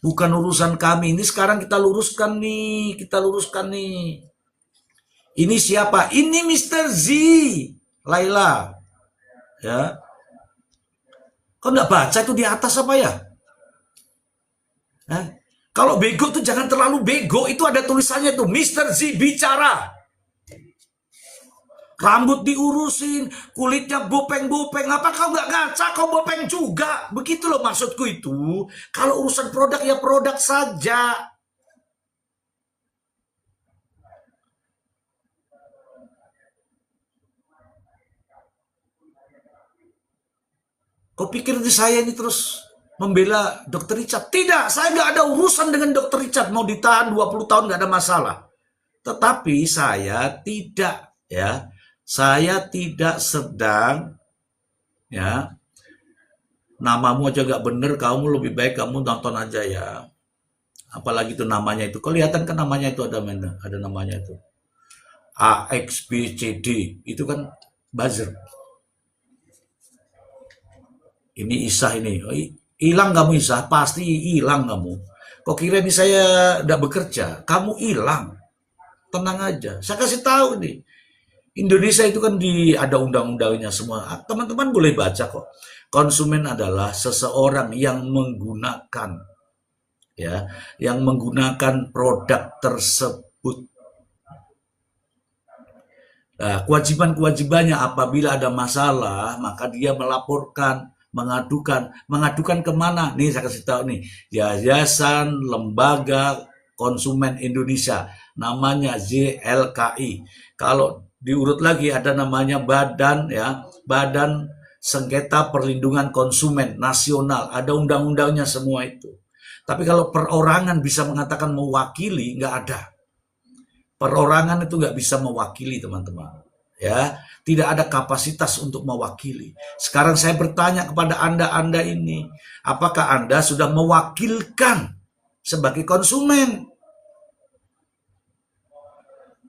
Bukan urusan kami. Ini sekarang kita luruskan nih. Ini siapa? Ini Mr. Z. Laila. Ya. Kau nggak baca itu di atas apa ya? Kalau bego tuh jangan terlalu bego. Itu ada tulisannya tuh. Mr. Z bicara. Rambut diurusin, kulitnya bopeng-bopeng. Apa kau nggak ngaca? Kau bopeng juga. Begitu loh maksudku itu. Kalau urusan produk ya produk saja. Kau pikir saya ini terus membela Dr. Richard? Tidak, saya nggak ada urusan dengan Dr. Richard. Mau ditahan 20 tahun nggak ada masalah. Tetapi saya tidak, ya. Saya tidak sedang, ya, namamu aja gak bener, kamu lebih baik kamu nonton aja ya. Apalagi itu namanya itu, kelihatan kan namanya itu ada namanya itu. AXBCD, itu kan buzzer. Ini Isah ini, hilang kamu Isah, pasti hilang kamu. Kok kira ini saya udah bekerja, kamu hilang. Tenang aja, saya kasih tahu nih. Indonesia itu kan ada undang-undangnya semua. Teman-teman boleh baca kok. Konsumen adalah seseorang yang menggunakan, ya, yang menggunakan produk tersebut. Nah, kewajiban-kewajibannya apabila ada masalah, maka dia melaporkan, mengadukan kemana? Nih saya kasih tahu nih, Yayasan Lembaga Konsumen Indonesia, namanya YLKI. Kalau diurut lagi ada namanya Badan, ya, Badan Sengketa Perlindungan Konsumen Nasional, ada undang-undangnya semua itu. Tapi kalau perorangan bisa mengatakan mewakili, nggak ada. Perorangan itu nggak bisa mewakili, teman-teman. Ya, tidak ada kapasitas untuk mewakili. Sekarang saya bertanya kepada Anda ini, apakah Anda sudah mewakilkan sebagai konsumen?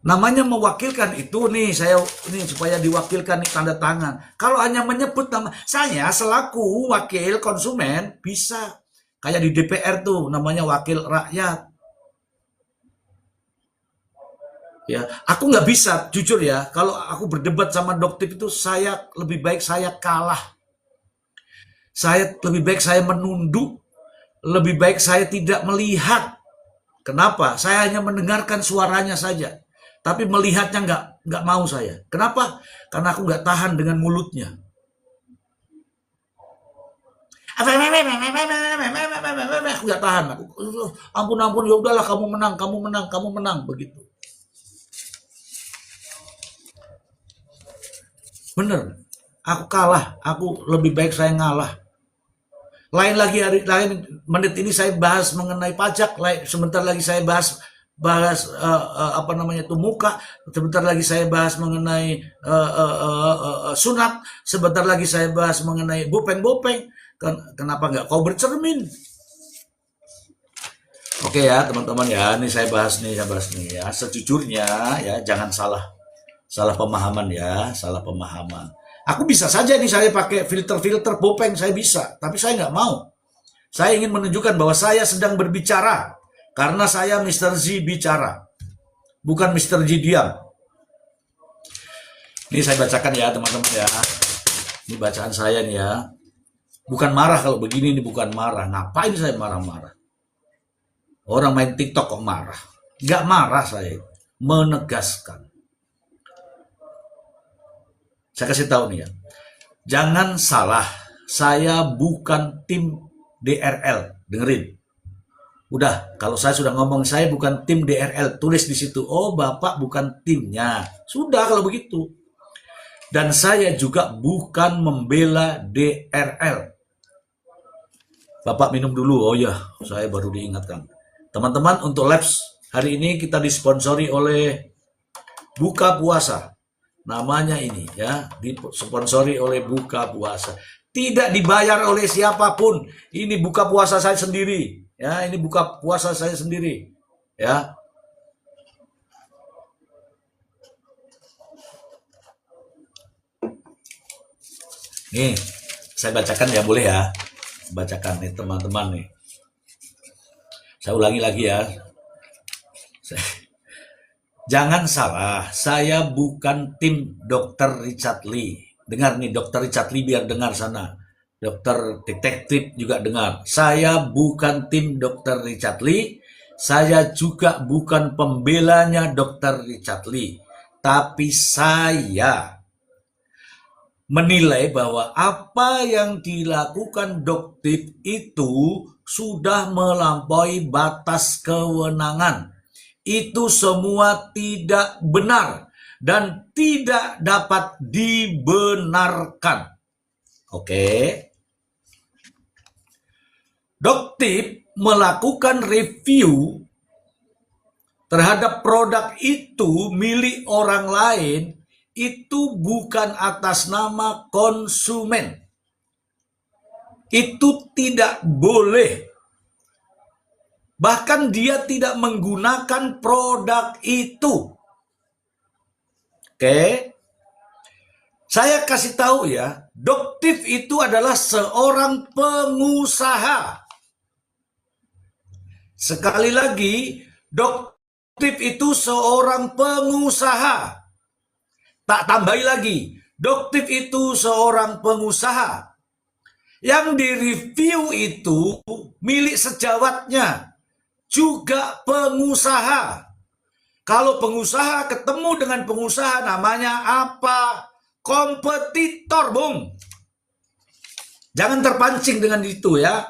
Namanya mewakilkan itu nih, saya ini supaya diwakilkan nih, tanda tangan. Kalau hanya menyebut nama, saya selaku wakil konsumen bisa. Kayak di DPR tuh namanya wakil rakyat. Ya, aku nggak bisa, jujur ya, kalau aku berdebat sama Doktip itu, saya lebih baik saya kalah. Saya lebih baik saya menunduk, lebih baik saya tidak melihat. Kenapa? Saya hanya mendengarkan suaranya saja, tapi melihatnya nggak mau saya. Kenapa? Karena aku nggak tahan dengan mulutnya. Aku nggak tahan. Ampun, ya udahlah, kamu menang, begitu. Bener, aku kalah. Aku lebih baik saya ngalah. Lain menit ini saya bahas mengenai pajak. Sebentar lagi saya bahas apa namanya itu muka. Sebentar lagi saya bahas mengenai sunat. Sebentar lagi saya bahas mengenai bopeng. Kenapa nggak kau bercermin? Oke ya teman-teman ya, ini saya bahas nih ya. Sejujurnya ya, jangan salah pemahaman ya, salah pemahaman. Aku bisa saja nih saya pakai filter bopeng, saya bisa, tapi saya nggak mau. Saya ingin menunjukkan bahwa saya sedang berbicara, karena saya Mr. Z bicara, bukan Mr. Z diam. Ini saya bacakan ya teman-teman ya, ini bacaan saya nih ya. Bukan marah kalau begini, ini bukan marah. Ngapain saya marah-marah? Orang main TikTok kok marah? Nggak marah saya, menegaskan. Saya kasih tahu nih ya, jangan salah, saya bukan tim DRL, dengerin. Udah, kalau saya sudah ngomong saya bukan tim DRL, tulis di situ, oh Bapak bukan timnya. Sudah kalau begitu. Dan saya juga bukan membela DRL. Bapak minum dulu, oh ya, saya baru diingatkan. Teman-teman, untuk Labs hari ini kita disponsori oleh Buka Puasa. Namanya ini ya, disponsori oleh Buka Puasa. Tidak dibayar oleh siapapun. Ini buka puasa saya sendiri. Ya, ini buka puasa saya sendiri. Ya. Nih, saya bacakan ya, boleh ya? Bacakan nih teman-teman nih. Saya ulangi lagi ya. Jangan salah, saya bukan tim Dr. Richard Lee. Dengar nih, Dr. Richard Lee biar dengar sana. Dokter detektif juga dengar. Saya bukan tim Dr. Richard Lee. Saya juga bukan pembelanya Dr. Richard Lee. Tapi saya menilai bahwa apa yang dilakukan Doktip itu sudah melampaui batas kewenangan. Itu semua tidak benar dan tidak dapat dibenarkan. Oke. Doktip melakukan review terhadap produk itu milik orang lain, itu bukan atas nama konsumen. Itu tidak boleh. Bahkan dia tidak menggunakan produk itu. Oke. Saya kasih tahu ya, Doktip itu adalah seorang pengusaha. Sekali lagi, Doktip itu seorang pengusaha. Tak tambahi lagi, Doktip itu seorang pengusaha. Yang direview itu milik sejawatnya. Juga pengusaha. Kalau pengusaha ketemu dengan pengusaha namanya apa? Kompetitor, Bung. Jangan terpancing dengan itu ya.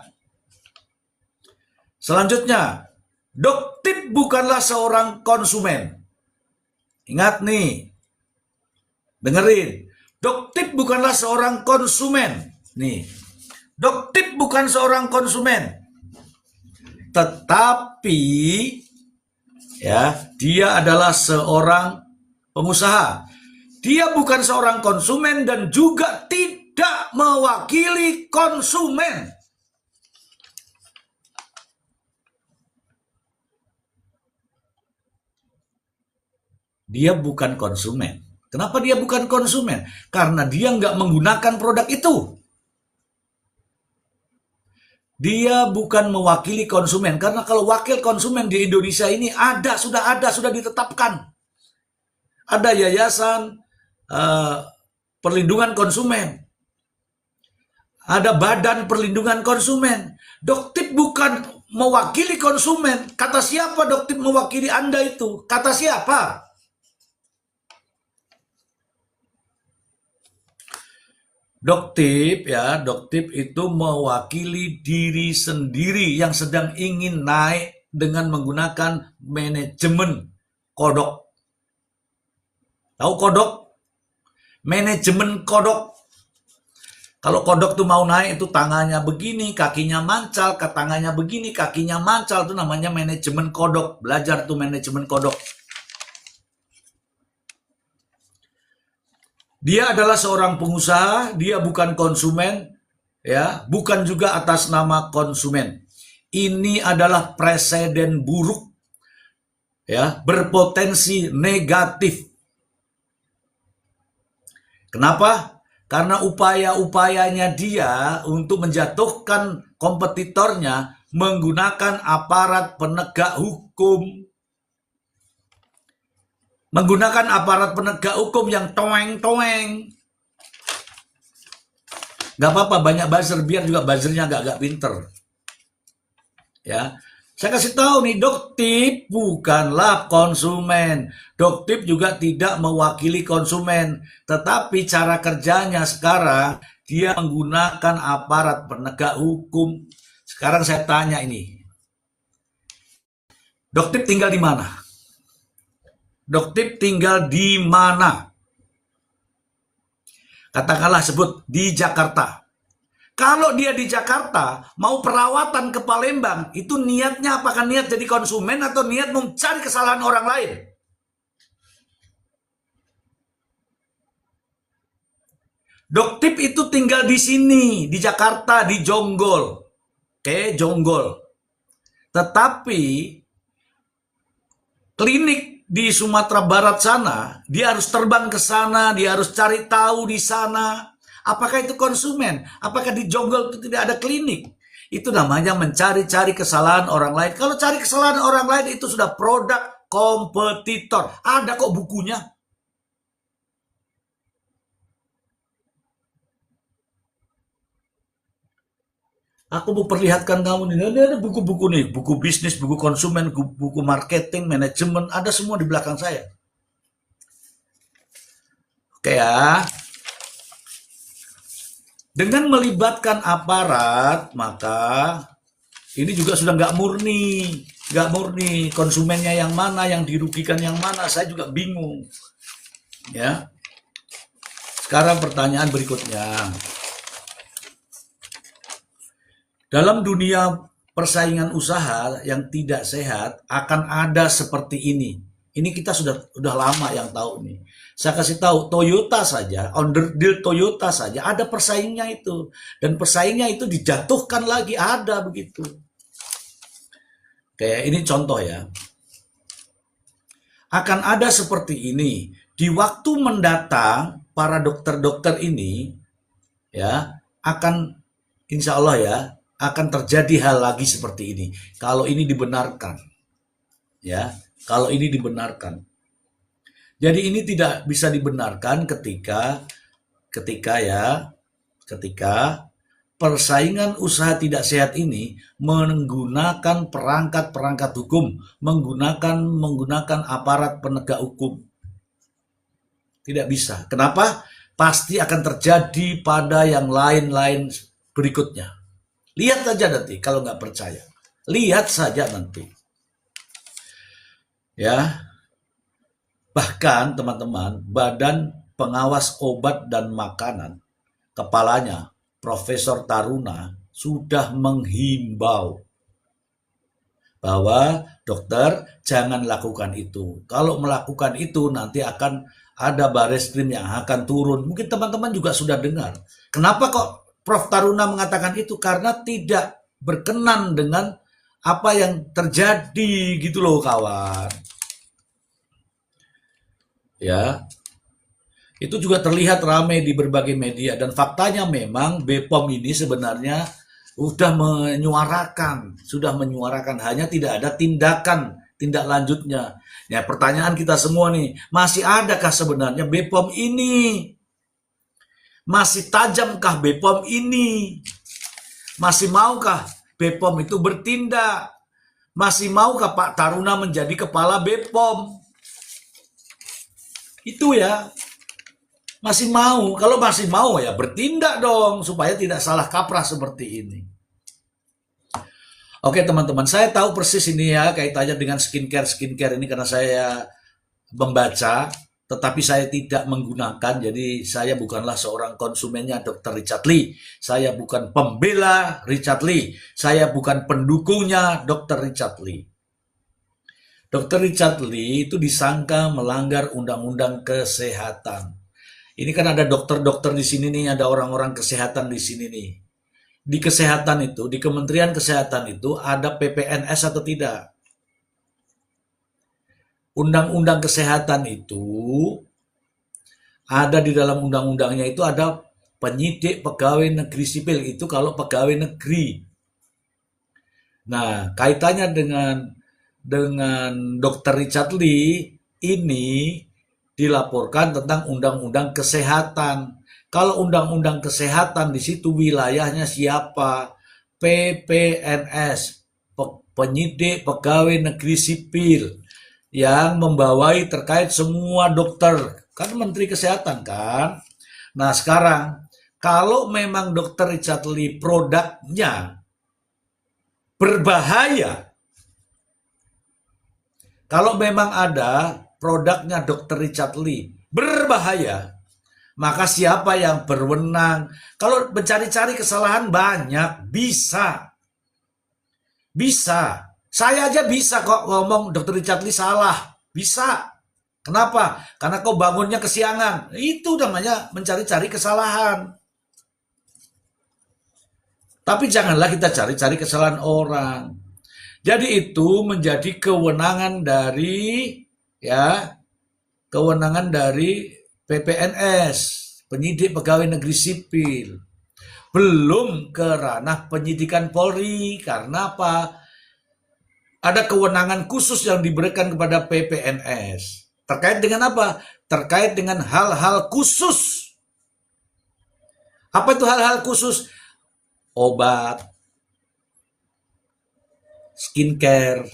Selanjutnya, Doktip bukanlah seorang konsumen. Ingat nih. Dengerin. Doktip bukanlah seorang konsumen. Nih. Doktip bukan seorang konsumen. Tetapi Ya, dia adalah seorang pengusaha. Dia bukan seorang konsumen dan juga tidak mewakili konsumen. Dia bukan konsumen. Kenapa dia bukan konsumen? Karena dia nggak menggunakan produk itu. Dia bukan mewakili konsumen. Karena kalau wakil konsumen di Indonesia ini sudah ditetapkan. Ada yayasan perlindungan konsumen. Ada badan perlindungan konsumen. Doktip bukan mewakili konsumen. Kata siapa Doktip mewakili Anda itu? Kata siapa? Doktip itu mewakili diri sendiri yang sedang ingin naik dengan menggunakan manajemen kodok. Tahu kodok? Manajemen kodok. Kalau kodok tuh mau naik itu tangannya begini, kakinya mancal, tangannya begini, kakinya mancal, itu namanya manajemen kodok. Belajar tuh manajemen kodok. Dia adalah seorang pengusaha, dia bukan konsumen, ya, bukan juga atas nama konsumen. Ini adalah presiden buruk, ya, berpotensi negatif. Kenapa? Karena upaya-upayanya dia untuk menjatuhkan kompetitornya menggunakan aparat penegak hukum. Menggunakan aparat penegak hukum yang toeng-toeng. Gak apa-apa, banyak buzzer, biar juga buzzernya agak pinter. Ya, saya kasih tahu nih, Doktip bukanlah konsumen. Doktip juga tidak mewakili konsumen. Tetapi cara kerjanya sekarang, dia menggunakan aparat penegak hukum. Sekarang saya tanya ini, Doktip tinggal di mana? Doktip tinggal di mana? Katakanlah sebut di Jakarta. Kalau dia di Jakarta, mau perawatan ke Palembang, itu niatnya apakah niat jadi konsumen atau niat mencari kesalahan orang lain? Doktip itu tinggal di sini, di Jakarta, di Jonggol. Oke, Jonggol. Tetapi klinik di Sumatera Barat sana, dia harus terbang ke sana, dia harus cari tahu di sana. Apakah itu konsumen? Apakah di Jonggol itu tidak ada klinik? Itu namanya mencari-cari kesalahan orang lain. Kalau cari kesalahan orang lain itu sudah produk kompetitor. Ada kok bukunya. Aku mau perlihatkan kamu nih, ada buku-buku nih, buku bisnis, buku konsumen, buku marketing, manajemen, ada semua di belakang saya. Oke ya. Dengan melibatkan aparat, maka ini juga sudah nggak murni, konsumennya yang mana, yang dirugikan yang mana, saya juga bingung. Ya. Sekarang pertanyaan berikutnya. Dalam dunia persaingan usaha yang tidak sehat akan ada seperti ini. Ini kita sudah lama yang tahu nih. Saya kasih tahu, Toyota saja, onderdil Toyota saja ada persaingnya itu. Dan persaingnya itu dijatuhkan lagi, ada begitu. Kayak ini contoh ya. Akan ada seperti ini. Di waktu mendatang, para dokter-dokter ini ya akan insya Allah ya, akan terjadi hal lagi seperti ini. Kalau ini dibenarkan. Ya, kalau ini dibenarkan. Jadi ini tidak bisa dibenarkan ketika persaingan usaha tidak sehat ini menggunakan perangkat-perangkat hukum, menggunakan aparat penegak hukum. Tidak bisa. Kenapa? Pasti akan terjadi pada yang lain-lain berikutnya. Lihat saja nanti kalau nggak percaya. Lihat saja nanti. Ya. Bahkan teman-teman, Badan Pengawas Obat dan Makanan, kepalanya Profesor Taruna sudah menghimbau bahwa dokter jangan lakukan itu. Kalau melakukan itu nanti akan ada Bareskrim yang akan turun. Mungkin teman-teman juga sudah dengar. Kenapa kok Prof. Taruna mengatakan itu? Karena tidak berkenan dengan apa yang terjadi gitu loh kawan. Ya, itu juga terlihat ramai di berbagai media dan faktanya memang BPOM ini sebenarnya sudah menyuarakan, hanya tidak ada tindak lanjutnya. Ya, pertanyaan kita semua nih, masih adakah sebenarnya BPOM ini? Masih tajamkah BPOM ini? Masih maukah BPOM itu bertindak? Masih maukah Pak Taruna menjadi kepala BPOM? Itu ya. Masih mau. Kalau masih mau ya bertindak dong supaya tidak salah kaprah seperti ini. Oke teman-teman, saya tahu persis ini ya kaitannya dengan skincare ini karena saya membaca, tetapi saya tidak menggunakan. Jadi saya bukanlah seorang konsumennya Dr. Richard Lee. Saya bukan pembela Richard Lee. Saya bukan pendukungnya Dr. Richard Lee. Dr. Richard Lee itu disangka melanggar undang-undang kesehatan. Ini kan ada dokter-dokter di sini nih, ada orang-orang kesehatan di sini nih. Di kesehatan itu, di Kementerian Kesehatan itu ada PPNS atau tidak? Undang-undang kesehatan itu ada di dalam undang-undangnya itu ada penyidik pegawai negeri sipil, itu kalau pegawai negeri. Nah, kaitannya dengan Dr. Richard Lee ini dilaporkan tentang undang-undang kesehatan. Kalau undang-undang kesehatan di situ wilayahnya siapa? PPNS, penyidik pegawai negeri sipil yang membawai terkait semua dokter. Kan Menteri Kesehatan kan? Nah sekarang kalau memang Dr. Richard Lee produknya berbahaya, kalau memang ada produknya Dr. Richard Lee berbahaya, maka siapa yang berwenang? Kalau mencari-cari kesalahan banyak, bisa. Saya aja bisa kok ngomong Dr. Richard Lee salah, bisa. Kenapa? Karena kau bangunnya kesiangan. Itu namanya mencari-cari kesalahan. Tapi janganlah kita cari-cari kesalahan orang. Jadi itu menjadi kewenangan dari PPNS, penyidik pegawai negeri sipil. Belum ke ranah penyidikan Polri. Karena apa? Ada kewenangan khusus yang diberikan kepada PPNS. Terkait dengan apa? Terkait dengan hal-hal khusus. Apa itu hal-hal khusus? Obat, skincare,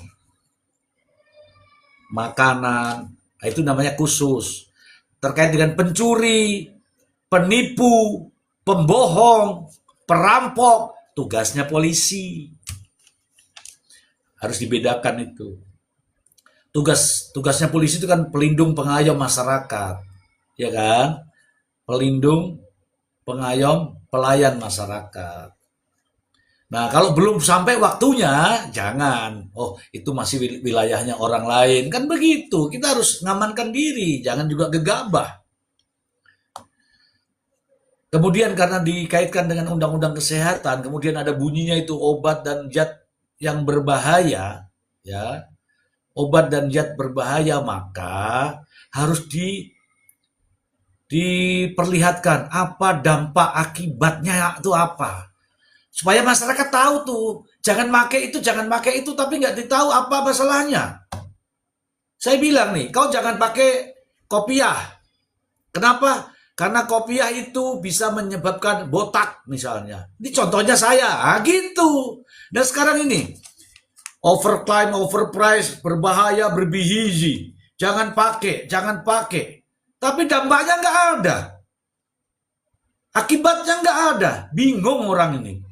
makanan, itu namanya khusus. Terkait dengan pencuri, penipu, pembohong, perampok, tugasnya polisi. Harus dibedakan itu. Tugasnya polisi itu kan pelindung pengayom masyarakat. Ya kan? Pelindung, pengayom, pelayan masyarakat. Nah, kalau belum sampai waktunya, jangan. Oh, itu masih wilayahnya orang lain. Kan begitu. Kita harus ngamankan diri. Jangan juga gegabah. Kemudian karena dikaitkan dengan undang-undang kesehatan, kemudian ada bunyinya itu obat dan zat yang berbahaya, ya. Obat dan zat berbahaya, maka harus diperlihatkan apa dampak akibatnya itu apa. Supaya masyarakat tahu tuh, jangan pakai itu, tapi nggak ditahu apa masalahnya. Saya bilang nih, kau jangan pakai kopiah. Kenapa? Karena kopiah itu bisa menyebabkan botak misalnya. Ini contohnya saya, gitu. Dan sekarang ini, overclaim, overprice, berbahaya, berbihizi. Jangan pakai. Tapi dampaknya nggak ada. Akibatnya nggak ada. Bingung orang ini.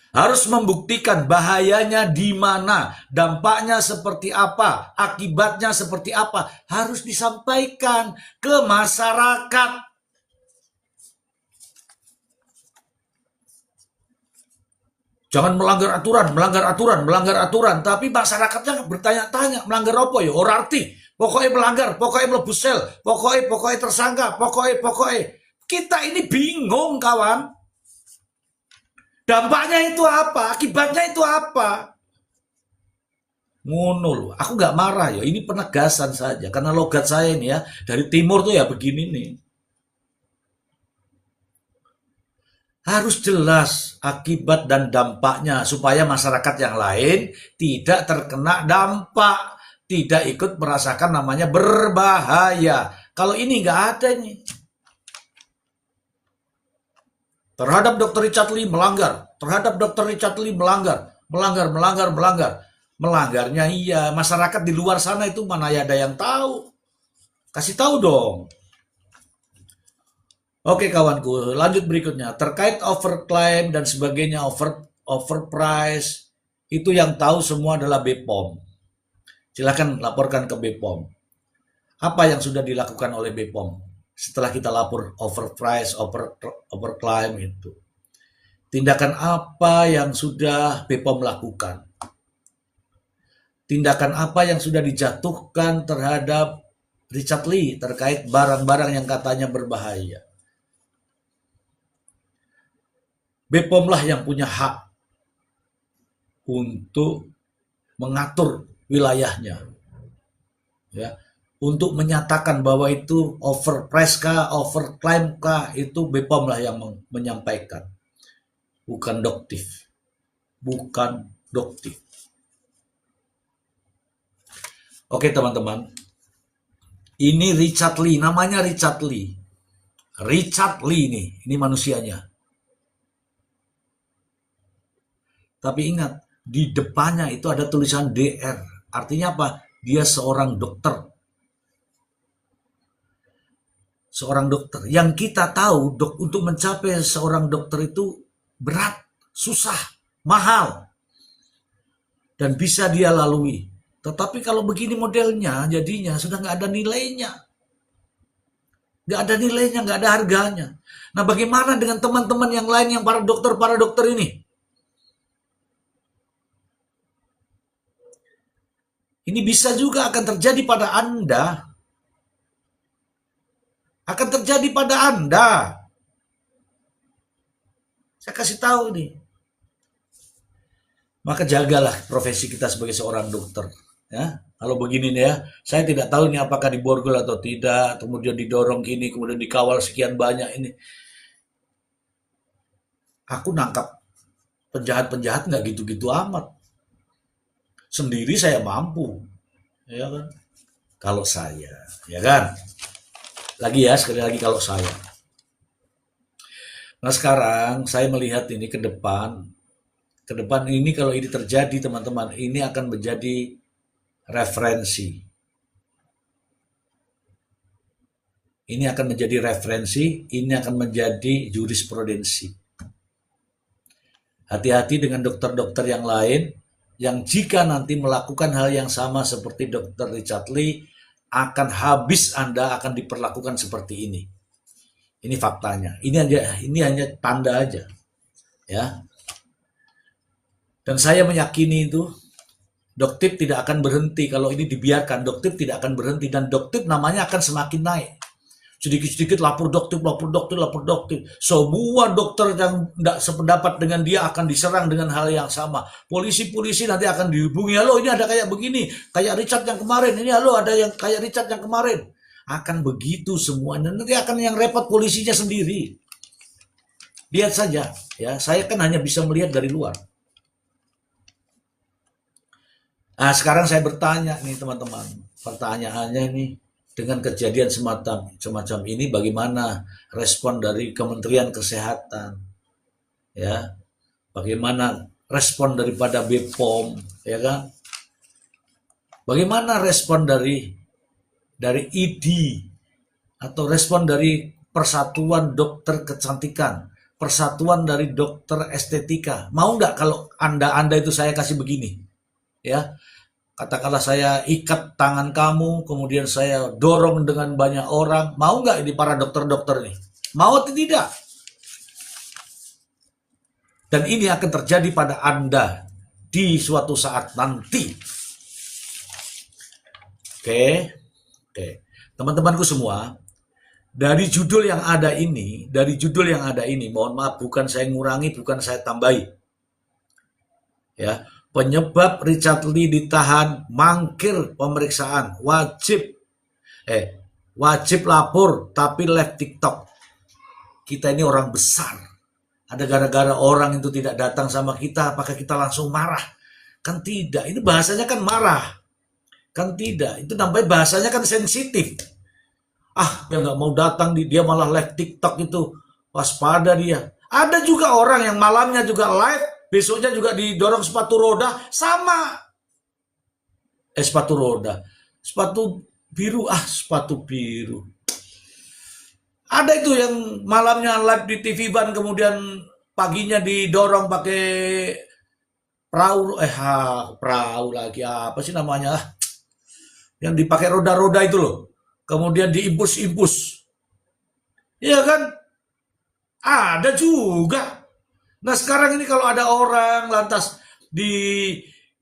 Harus membuktikan bahayanya di mana, dampaknya seperti apa, akibatnya seperti apa. Harus disampaikan ke masyarakat. Jangan melanggar aturan, melanggar aturan, melanggar aturan. Tapi masyarakatnya bertanya-tanya, melanggar apa ya? Ora arti. Pokoknya melanggar, pokoknya mlebu sel, pokoknya tersangka, pokoknya. Kita ini bingung, kawan. Dampaknya itu apa? Akibatnya itu apa? Ngono loh. Aku nggak marah ya. Ini penegasan saja. Karena logat saya ini ya, dari timur tuh ya begini nih. Harus jelas akibat dan dampaknya supaya masyarakat yang lain tidak terkena dampak, tidak ikut merasakan namanya berbahaya. Kalau ini nggak ada nih. Terhadap Dr. Richard Lee melanggar, terhadap Dr. Richard Lee melanggar. Melanggarnya iya, masyarakat di luar sana itu mana ada yang tahu. Kasih tahu dong. Oke kawanku, lanjut berikutnya. Terkait overclaim dan sebagainya, overprice, itu yang tahu semua adalah BPOM. Silakan laporkan ke BPOM. Apa yang sudah dilakukan oleh BPOM setelah kita lapor overprice, overclaim itu? Tindakan apa yang sudah BPOM lakukan? Tindakan apa yang sudah dijatuhkan terhadap Richard Lee terkait barang-barang yang katanya berbahaya? BPOM lah yang punya hak untuk mengatur wilayahnya, ya, untuk menyatakan bahwa itu overprice kah, overclaim kah, itu BPOM lah yang menyampaikan, bukan doktif, Oke teman-teman, ini Richard Lee, namanya Richard Lee ini manusianya. Tapi ingat, di depannya itu ada tulisan DR. Artinya apa? Dia seorang dokter. Seorang dokter. Yang kita tahu, untuk mencapai seorang dokter itu berat, susah, mahal. Dan bisa dia lalui. Tetapi kalau begini modelnya, jadinya sudah nggak ada nilainya. Nggak ada nilainya, nggak ada harganya. Nah bagaimana dengan teman-teman yang lain yang para dokter ini? Ini bisa juga akan terjadi pada Anda. Akan terjadi pada Anda. Saya kasih tahu nih. Maka jagalah profesi kita sebagai seorang dokter. Ya, kalau begini nih ya, saya tidak tahu ini apakah diborgol atau tidak, kemudian didorong gini, kemudian dikawal sekian banyak ini. Aku nangkap penjahat-penjahat nggak gitu-gitu amat. Sendiri saya mampu, ya kan? Kalau saya, ya kan? Sekali lagi kalau saya. Nah sekarang saya melihat ini ke depan ini kalau ini terjadi teman-teman, ini akan menjadi referensi. Ini akan menjadi referensi, ini akan menjadi jurisprudensi. Hati-hati dengan dokter-dokter yang lain, yang jika nanti melakukan hal yang sama seperti Dr. Richard Lee, akan habis Anda akan diperlakukan seperti ini. Ini faktanya. Ini hanya tanda aja. Ya. Dan saya meyakini itu Doktip tidak akan berhenti kalau ini dibiarkan. Doktip tidak akan berhenti dan Doktip namanya akan semakin naik. Sedikit-sedikit lapor Doktip. Semua dokter yang tidak sependapat dengan dia akan diserang dengan hal yang sama. Polisi-polisi nanti akan dihubungi. Halo, ini ada kayak begini, kayak Richard yang kemarin. Ini halo, ada yang kayak Richard yang kemarin. Akan begitu semuanya. Nanti akan yang repot polisinya sendiri. Lihat saja, ya. Saya kan hanya bisa melihat dari luar. Nah, sekarang saya bertanya nih teman-teman. Pertanyaannya nih, dengan kejadian semacam ini bagaimana respon dari Kementerian Kesehatan, ya, bagaimana respon daripada BPOM, ya kan, bagaimana respon dari ID atau respon dari Persatuan Dokter Kecantikan, Persatuan dari Dokter Estetika. Mau nggak kalau anda itu saya kasih begini, ya? Katakanlah saya ikat tangan kamu, kemudian saya dorong dengan banyak orang. Mau nggak ini para dokter-dokter nih? Mau atau tidak? Dan ini akan terjadi pada Anda di suatu saat nanti. Oke. Teman-temanku semua, dari judul yang ada ini, mohon maaf, bukan saya ngurangi, bukan saya tambahi. Ya, penyebab Richard Lee ditahan, mangkir pemeriksaan, wajib lapor tapi live TikTok. Kita ini orang besar. Ada gara-gara orang itu tidak datang sama kita, apakah kita langsung marah? Kan tidak, ini bahasanya kan marah. Kan tidak, itu namanya bahasanya kan sensitif. Dia nggak mau datang, dia malah live TikTok itu. Waspada dia. Ada juga orang yang malamnya juga live, besoknya juga didorong sepatu roda, sama. Sepatu roda. Sepatu biru. Ada itu yang malamnya live di TV Ban, kemudian paginya didorong pakai perahu lagi, apa sih namanya? Yang dipakai roda-roda itu loh. Kemudian diimpus-impus. Iya kan? Ada juga. Nah sekarang ini kalau ada orang lantas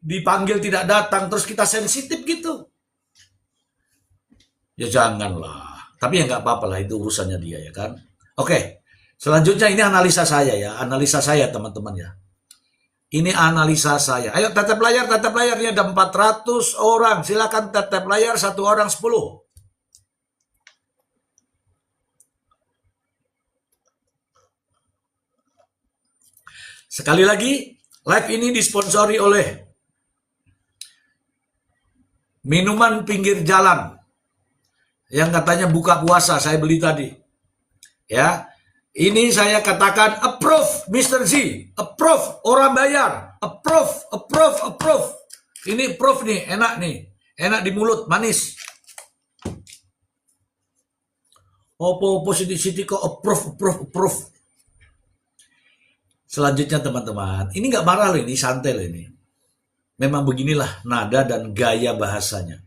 dipanggil tidak datang, terus kita sensitif gitu. Ya janganlah. Tapi ya nggak apa-apa lah, itu urusannya dia ya kan. Oke, selanjutnya ini analisa saya teman-teman ya. Ini analisa saya. Ayo tatap layar, ini ada 400 orang. Silakan tatap layar, 1 orang 10. Sekali lagi, live ini disponsori oleh minuman pinggir jalan yang katanya buka puasa, saya beli tadi. Ya, ini saya katakan approve Mr. Z, approve, orang bayar, approve. Ini approve nih, enak di mulut, manis. Opo siti kok approve. Selanjutnya teman-teman, ini nggak marah loh, ini santai loh ini. Memang beginilah nada dan gaya bahasanya.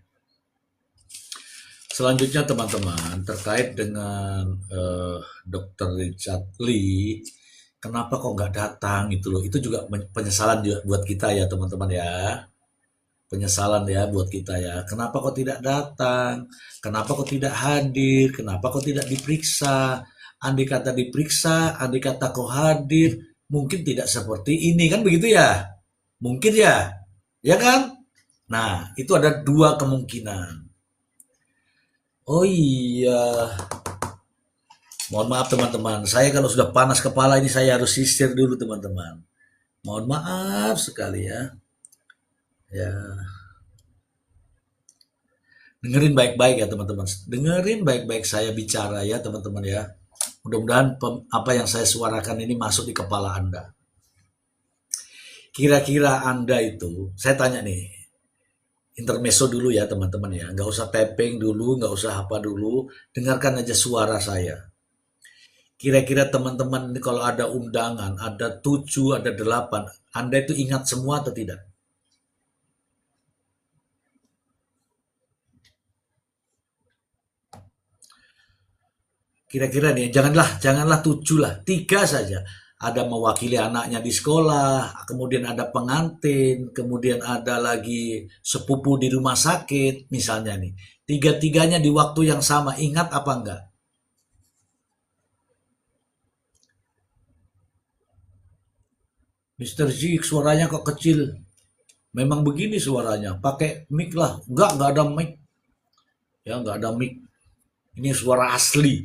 Selanjutnya teman-teman, terkait dengan Dr. Richard Lee, kenapa kok nggak datang gitu loh. Itu juga penyesalan juga buat kita ya teman-teman ya. Penyesalan ya buat kita ya. Kenapa kok tidak datang? Kenapa kok tidak hadir? Kenapa kok tidak diperiksa? Andai kata diperiksa, andai kata kok hadir, mungkin tidak seperti ini kan begitu ya? Mungkin ya. Ya kan? Nah, itu ada 2 kemungkinan. Oh iya, mohon maaf teman-teman, saya kalau sudah panas kepala ini saya harus sisir dulu teman-teman. Mohon maaf sekali ya. Ya, dengerin baik-baik ya teman-teman. Dengerin baik-baik saya bicara ya teman-teman ya. Mudah-mudahan apa yang saya suarakan ini masuk di kepala Anda. Kira-kira Anda itu, saya tanya nih, intermezzo dulu ya teman-teman ya, nggak usah tapping dulu, nggak usah apa dulu, dengarkan aja suara saya. Kira-kira teman-teman ini kalau ada undangan, ada 7, ada 8, Anda itu ingat semua atau tidak? Kira-kira nih, janganlah 7 lah, 3 saja. Ada mewakili anaknya di sekolah, kemudian ada pengantin, kemudian ada lagi sepupu di rumah sakit, misalnya nih. 3-tiganya di waktu yang sama, ingat apa enggak? Mr. Z, suaranya kok kecil? Memang begini suaranya, pakai mic lah. Enggak ada mic. Ya, enggak ada mic. Ini suara asli.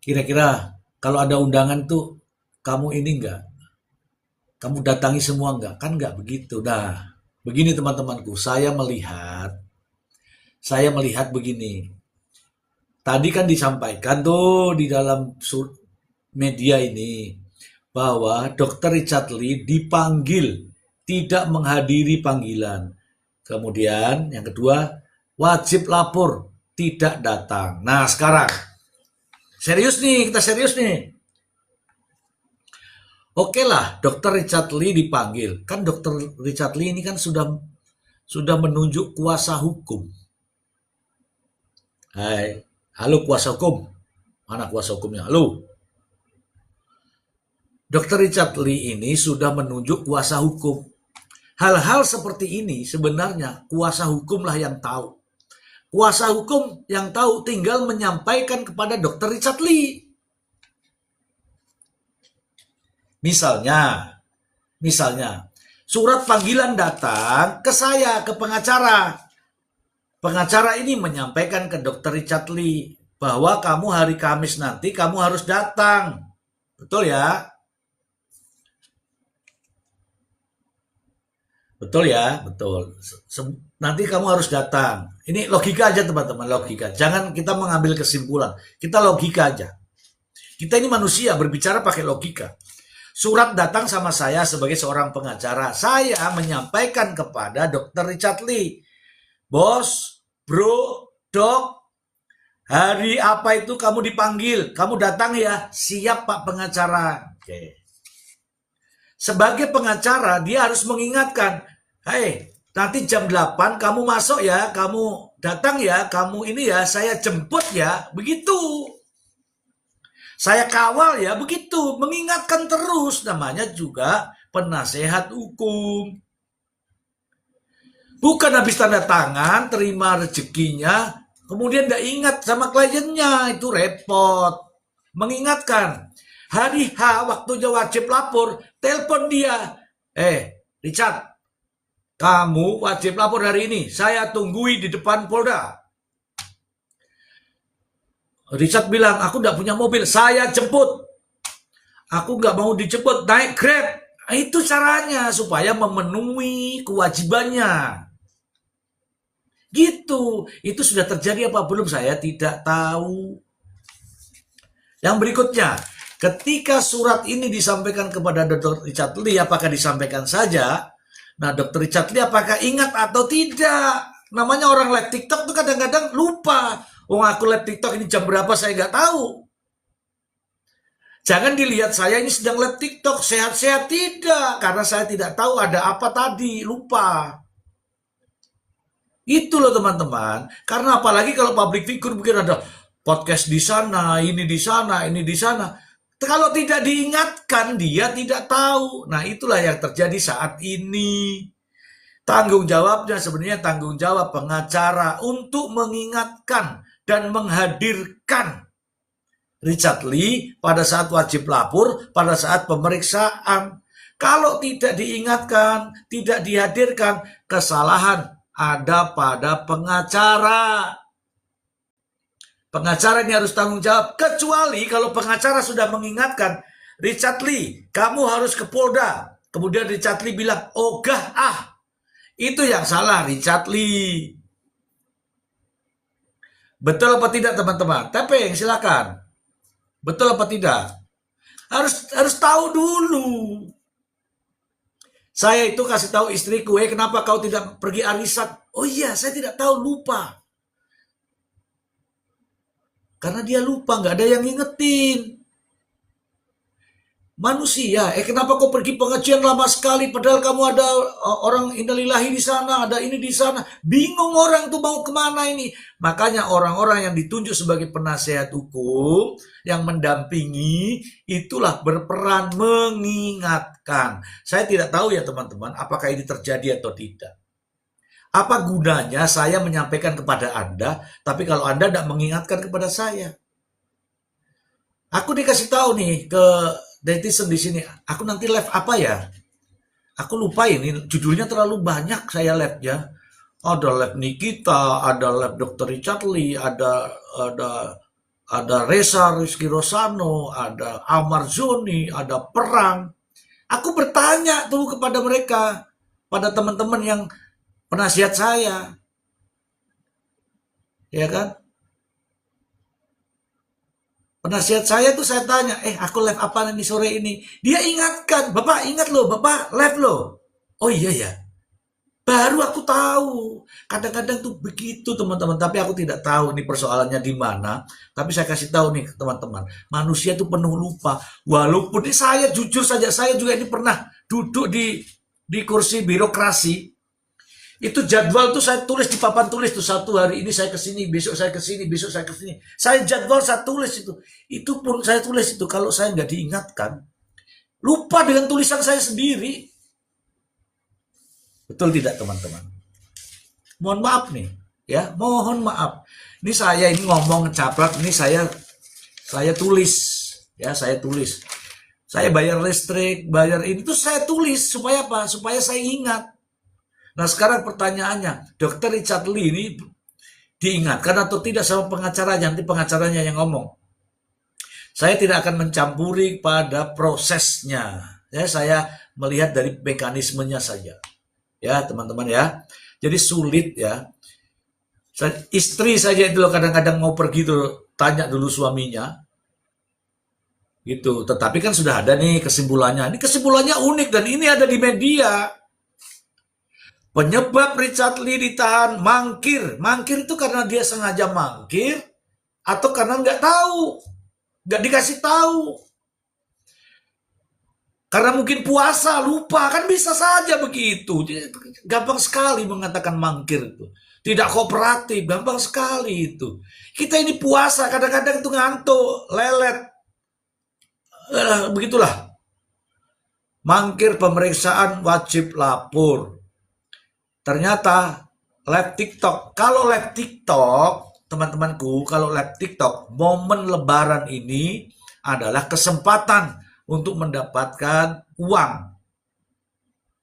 Kira-kira kalau ada undangan tuh, kamu ini enggak? Kamu datangi semua enggak? Kan enggak begitu. Nah, begini teman-temanku, saya melihat begini. Tadi kan disampaikan tuh di dalam media ini, bahwa Dr. Richard Lee dipanggil, tidak menghadiri panggilan. Kemudian yang kedua, wajib lapor, tidak datang. Nah sekarang, kita serius nih. Oke lah, Dr. Richard Lee dipanggil. Kan Dr. Richard Lee ini kan sudah menunjuk kuasa hukum. Halo kuasa hukum. Mana kuasa hukumnya? Halo. Dr. Richard Lee ini sudah menunjuk kuasa hukum. Hal-hal seperti ini sebenarnya kuasa hukumlah yang tahu. Kuasa hukum yang tahu tinggal menyampaikan kepada Dr. Richard Lee. Misalnya, surat panggilan datang ke saya, ke pengacara. Pengacara ini menyampaikan ke Dr. Richard Lee bahwa kamu hari Kamis nanti kamu harus datang. Betul ya? Betul ya? Betul. Nanti kamu harus datang. Ini logika aja teman-teman, logika. Jangan kita mengambil kesimpulan. Kita logika aja. Kita ini manusia, berbicara pakai logika. Surat datang sama saya sebagai seorang pengacara. Saya menyampaikan kepada Dr. Richard Lee. Bos, bro, dok, hari apa itu kamu dipanggil? Kamu datang ya? Siap Pak pengacara. Oke. Sebagai pengacara, dia harus mengingatkan, hei, nanti jam 8 kamu masuk ya, kamu datang ya, kamu ini ya, saya jemput ya, begitu. Saya kawal ya, begitu. Mengingatkan terus, namanya juga penasehat hukum. Bukan habis tanda tangan, terima rezekinya, kemudian tidak ingat sama kliennya, itu repot. Mengingatkan. Hari H, waktunya wajib lapor, telepon dia. Richard, kamu wajib lapor hari ini. Saya tunggui di depan Polda. Richard bilang, aku tidak punya mobil. Saya jemput. Aku nggak mau dijemput, naik Grab. Itu caranya supaya memenuhi kewajibannya. Gitu. Itu sudah terjadi apa belum? Saya tidak tahu. Yang berikutnya. Ketika surat ini disampaikan kepada Dr. Richard Lee, apakah disampaikan saja? Nah, Dr. Richard Lee apakah ingat atau tidak? Namanya orang live TikTok tuh kadang-kadang lupa. Oh, aku live TikTok ini jam berapa saya nggak tahu. Jangan dilihat saya ini sedang live TikTok, sehat-sehat tidak. Karena saya tidak tahu ada apa tadi, lupa. Itu loh teman-teman. Karena apalagi kalau public figure mungkin ada podcast di sana, ini di sana, ini di sana. Kalau tidak diingatkan, dia tidak tahu. Nah, itulah yang terjadi saat ini. Tanggung jawabnya sebenarnya tanggung jawab pengacara untuk mengingatkan dan menghadirkan Richard Lee pada saat wajib lapor, pada saat pemeriksaan. Kalau tidak diingatkan, tidak dihadirkan, kesalahan ada pada pengacara. Pengacara ini harus tanggung jawab. Kecuali kalau pengacara sudah mengingatkan, Richard Lee, kamu harus ke Polda. Kemudian Richard Lee bilang, ogah itu yang salah Richard Lee. Betul apa tidak teman-teman? Tapping silakan. Betul apa tidak? Harus tahu dulu. Saya itu kasih tahu istriku, kenapa kau tidak pergi arisan? Oh iya, saya tidak tahu, lupa. Karena dia lupa, nggak ada yang ngingetin. Manusia, kenapa kau pergi pengajian lama sekali, padahal kamu ada orang innalillahi di sana, ada ini di sana. Bingung orang tuh mau kemana ini. Makanya orang-orang yang ditunjuk sebagai penasehat hukum, yang mendampingi, itulah berperan mengingatkan. Saya tidak tahu ya teman-teman, apakah ini terjadi atau tidak. Apa gunanya saya menyampaikan kepada Anda, tapi kalau Anda tidak mengingatkan kepada saya? Aku dikasih tahu nih ke netizen di sini, aku nanti live apa ya? Aku lupa ini, judulnya terlalu banyak saya live ya. Ada live Nikita, ada live Dr. Richard Lee, ada Reza Rizky Rosano, ada Amar Zoni, ada Perang. Aku bertanya tuh kepada mereka, pada teman-teman yang penasihat saya, ya kan? Penasihat saya tuh saya tanya, aku live apa nih sore ini? Dia ingatkan, Bapak ingat loh, Bapak live loh. Oh iya ya, baru aku tahu. Kadang-kadang tuh begitu teman-teman, tapi aku tidak tahu ini persoalannya di mana. Tapi saya kasih tahu nih teman-teman, manusia itu penuh lupa. Walaupun saya jujur saja, saya juga ini pernah duduk di kursi birokrasi. Itu jadwal tuh saya tulis di papan tulis tuh, satu hari ini saya kesini, besok saya kesini, besok saya kesini. Saya jadwal saya tulis itu. Itu pun saya tulis itu. Kalau saya nggak diingatkan, Lupa dengan tulisan saya sendiri. Betul tidak teman-teman? Mohon maaf nih, ya, mohon maaf. Ini saya ini ngomong caprak, ini saya tulis, ya, saya tulis. Saya bayar listrik, bayar ini tuh saya tulis supaya apa? Supaya saya ingat. Nah, sekarang pertanyaannya, Dr. Richard Lee ini diingatkan atau tidak sama pengacaranya? Nanti pengacaranya yang ngomong. Saya tidak akan mencampuri pada prosesnya. Ya, saya melihat dari mekanismenya saja. Ya, teman-teman ya. Jadi sulit ya. Istri saja itu loh kadang-kadang mau pergi tuh tanya dulu suaminya. Gitu. Tetapi kan sudah ada nih kesimpulannya. Ini kesimpulannya unik dan ini ada di media. Penyebab Richard Lee ditahan mangkir. Mangkir itu karena dia sengaja mangkir atau karena nggak tahu. Nggak dikasih tahu. Karena mungkin puasa, lupa. Kan bisa saja begitu. Gampang sekali mengatakan mangkir itu. Tidak kooperatif, gampang sekali itu. Kita ini puasa, kadang-kadang itu ngantuk, lelet. Begitulah. Mangkir pemeriksaan wajib lapor. Ternyata live TikTok. Kalau live TikTok, teman-temanku, kalau live TikTok, momen lebaran ini adalah kesempatan untuk mendapatkan uang.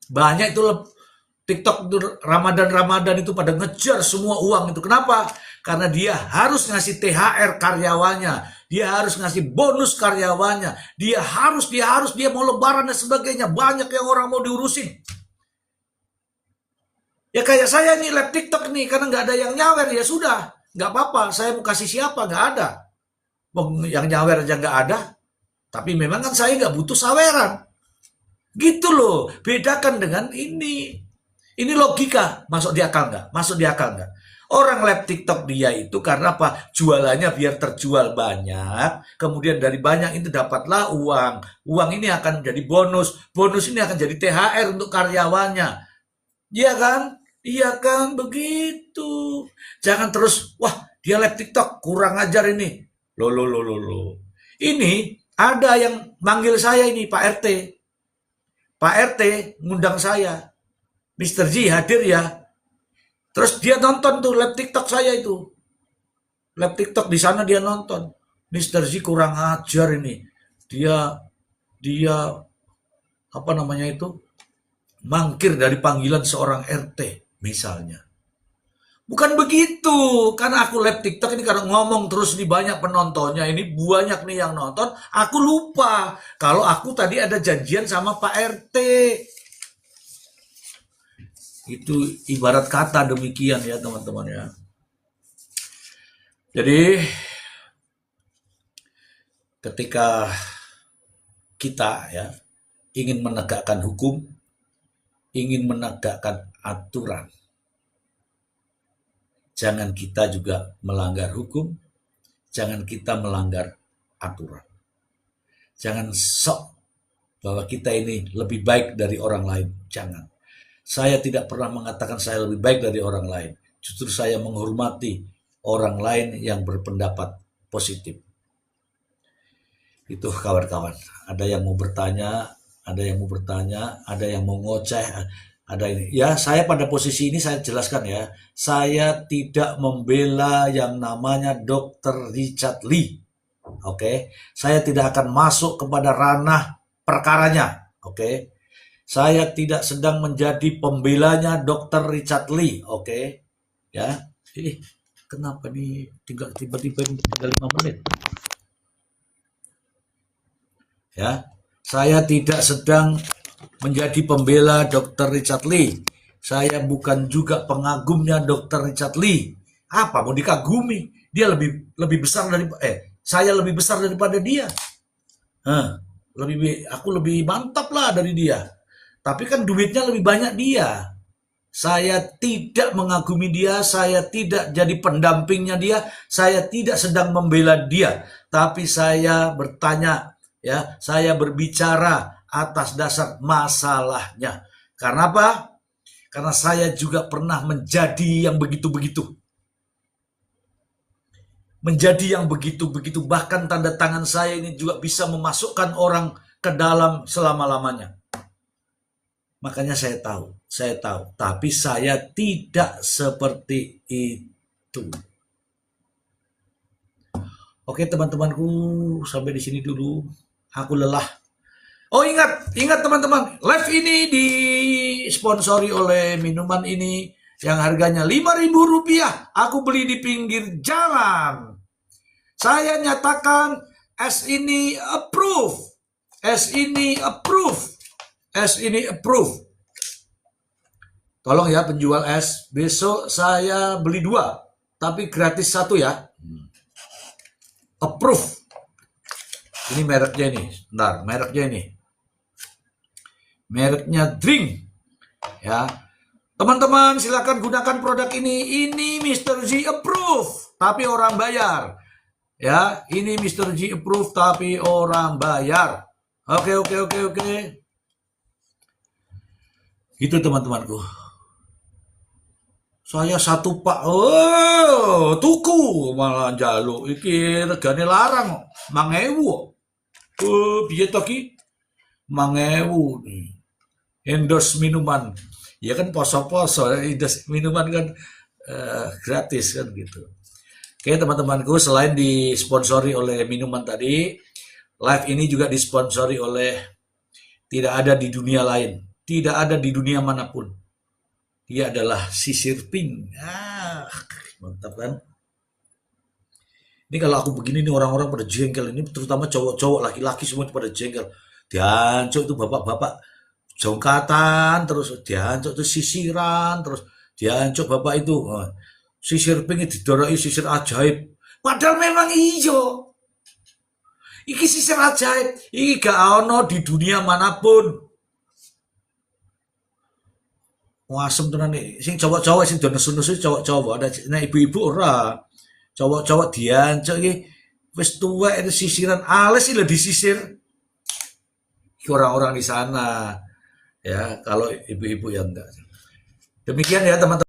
Banyak itu TikTok itu Ramadan itu pada ngejar semua uang itu. Kenapa? Karena dia harus ngasih THR karyawannya, dia harus ngasih bonus karyawannya, dia mau lebaran dan sebagainya. Banyak yang orang mau diurusin. Ya kayak saya nih live TikTok nih, karena nggak ada yang nyawer, ya sudah. Nggak apa-apa, saya mau kasih siapa, nggak ada. Yang nyawer aja nggak ada, tapi memang kan saya nggak butuh saweran. Gitu loh, bedakan dengan ini. Ini logika, masuk di akal nggak? Masuk di akal nggak? Orang live TikTok dia itu karena apa? Jualannya biar terjual banyak, kemudian dari banyak itu dapatlah uang. Uang ini akan jadi bonus, bonus ini akan jadi THR untuk karyawannya. Iya kan? Iya kan? Begitu. Jangan terus, wah dia live TikTok, kurang ajar ini. Loh. Ini ada yang manggil saya ini, Pak RT. Pak RT ngundang saya. Mr. G hadir ya. Terus dia nonton tuh live TikTok saya itu. Live TikTok di sana dia nonton. Mr. G kurang ajar ini. Dia apa namanya itu? Mangkir dari panggilan seorang RT misalnya. Bukan begitu. Karena aku live TikTok ini karena ngomong terus di banyak penontonnya. Ini banyak nih yang nonton. Aku lupa. Kalau aku tadi ada janjian sama Pak RT. Itu ibarat kata demikian ya teman-teman ya. Jadi ketika kita ya ingin menegakkan hukum, ingin menegakkan aturan, jangan kita juga melanggar hukum, jangan kita melanggar aturan. Jangan sok bahwa kita ini lebih baik dari orang lain, jangan. Saya tidak pernah mengatakan saya lebih baik dari orang lain. Justru saya menghormati orang lain yang berpendapat positif. Itu kawan-kawan. Ada yang mau bertanya, ada yang mau ngoceh, ada ini. Ya, saya pada posisi ini saya jelaskan ya. Saya tidak membela yang namanya Dr. Richard Lee. Oke. Saya tidak akan masuk kepada ranah perkaranya. Oke. Saya tidak sedang menjadi pembelanya Dr. Richard Lee, oke? Ya, kenapa nih tinggal tiba-tiba 5 menit? Ya, saya tidak sedang menjadi pembela Dr. Richard Lee. Saya bukan juga pengagumnya Dr. Richard Lee. Apa mau dikagumi? Dia lebih besar dari saya lebih besar daripada dia. Aku lebih mantap lah dari dia. Tapi kan duitnya lebih banyak dia. Saya tidak mengagumi dia, saya tidak jadi pendampingnya dia, saya tidak sedang membela dia. Tapi saya bertanya, ya, saya berbicara atas dasar masalahnya. Karena apa? Karena saya juga pernah menjadi yang begitu-begitu. Menjadi yang begitu-begitu. Bahkan tanda tangan saya ini juga bisa memasukkan orang ke dalam selama-lamanya. Makanya saya tahu, tapi saya tidak seperti itu. Oke teman-temanku, sampai di sini dulu. Aku lelah. Oh ingat teman-teman, live ini disponsori oleh minuman ini yang harganya Rp5.000. Aku beli di pinggir jalan. Saya nyatakan es ini approve. Es ini approve. Es ini approve. Tolong ya penjual es, besok saya beli 2, tapi gratis 1 ya. Approve. Ini mereknya ini, bentar, mereknya ini. Mereknya Drink. Ya. Teman-teman silakan gunakan produk ini. Ini Mr. G approve, tapi orang bayar. Ya, ini Mr. G approve tapi orang bayar. Oke. Gitu teman-temanku. Saya 1 pak. Oh, tuku malah jaluk iki regane larang 5.000. Piye to ki? 5.000. Endorse minuman. Ya kan poso-poso, endorse minuman kan gratis kan gitu. Oke teman-temanku, selain disponsori oleh minuman tadi, live ini juga disponsori oleh tidak ada di dunia lain, tidak ada di dunia manapun. Dia adalah Sisir Pink. Mantap kan? Ini kalau aku begini nih orang-orang pada jengkel, ini terutama cowok-cowok, laki-laki semua pada jengkel. Diancuk itu bapak-bapak jongkatan, terus diancuk itu sisiran, terus diancuk bapak itu. Sisir Pink didorai sisir ajaib. Padahal memang iyo. Iki sisir ajaib. Iki gak ono di dunia manapun. Wasem tenan nih. Sing cowok-cowok sing do nesu-nesu cowok-cowok. Ada nah ibu-ibu ora. Cowok-cowok diancuk iki wis tuwek itu sisiran alis iki lho disisir. Orang-orang di sana. Ya, kalau ibu-ibu yang enggak. Demikian ya teman-teman.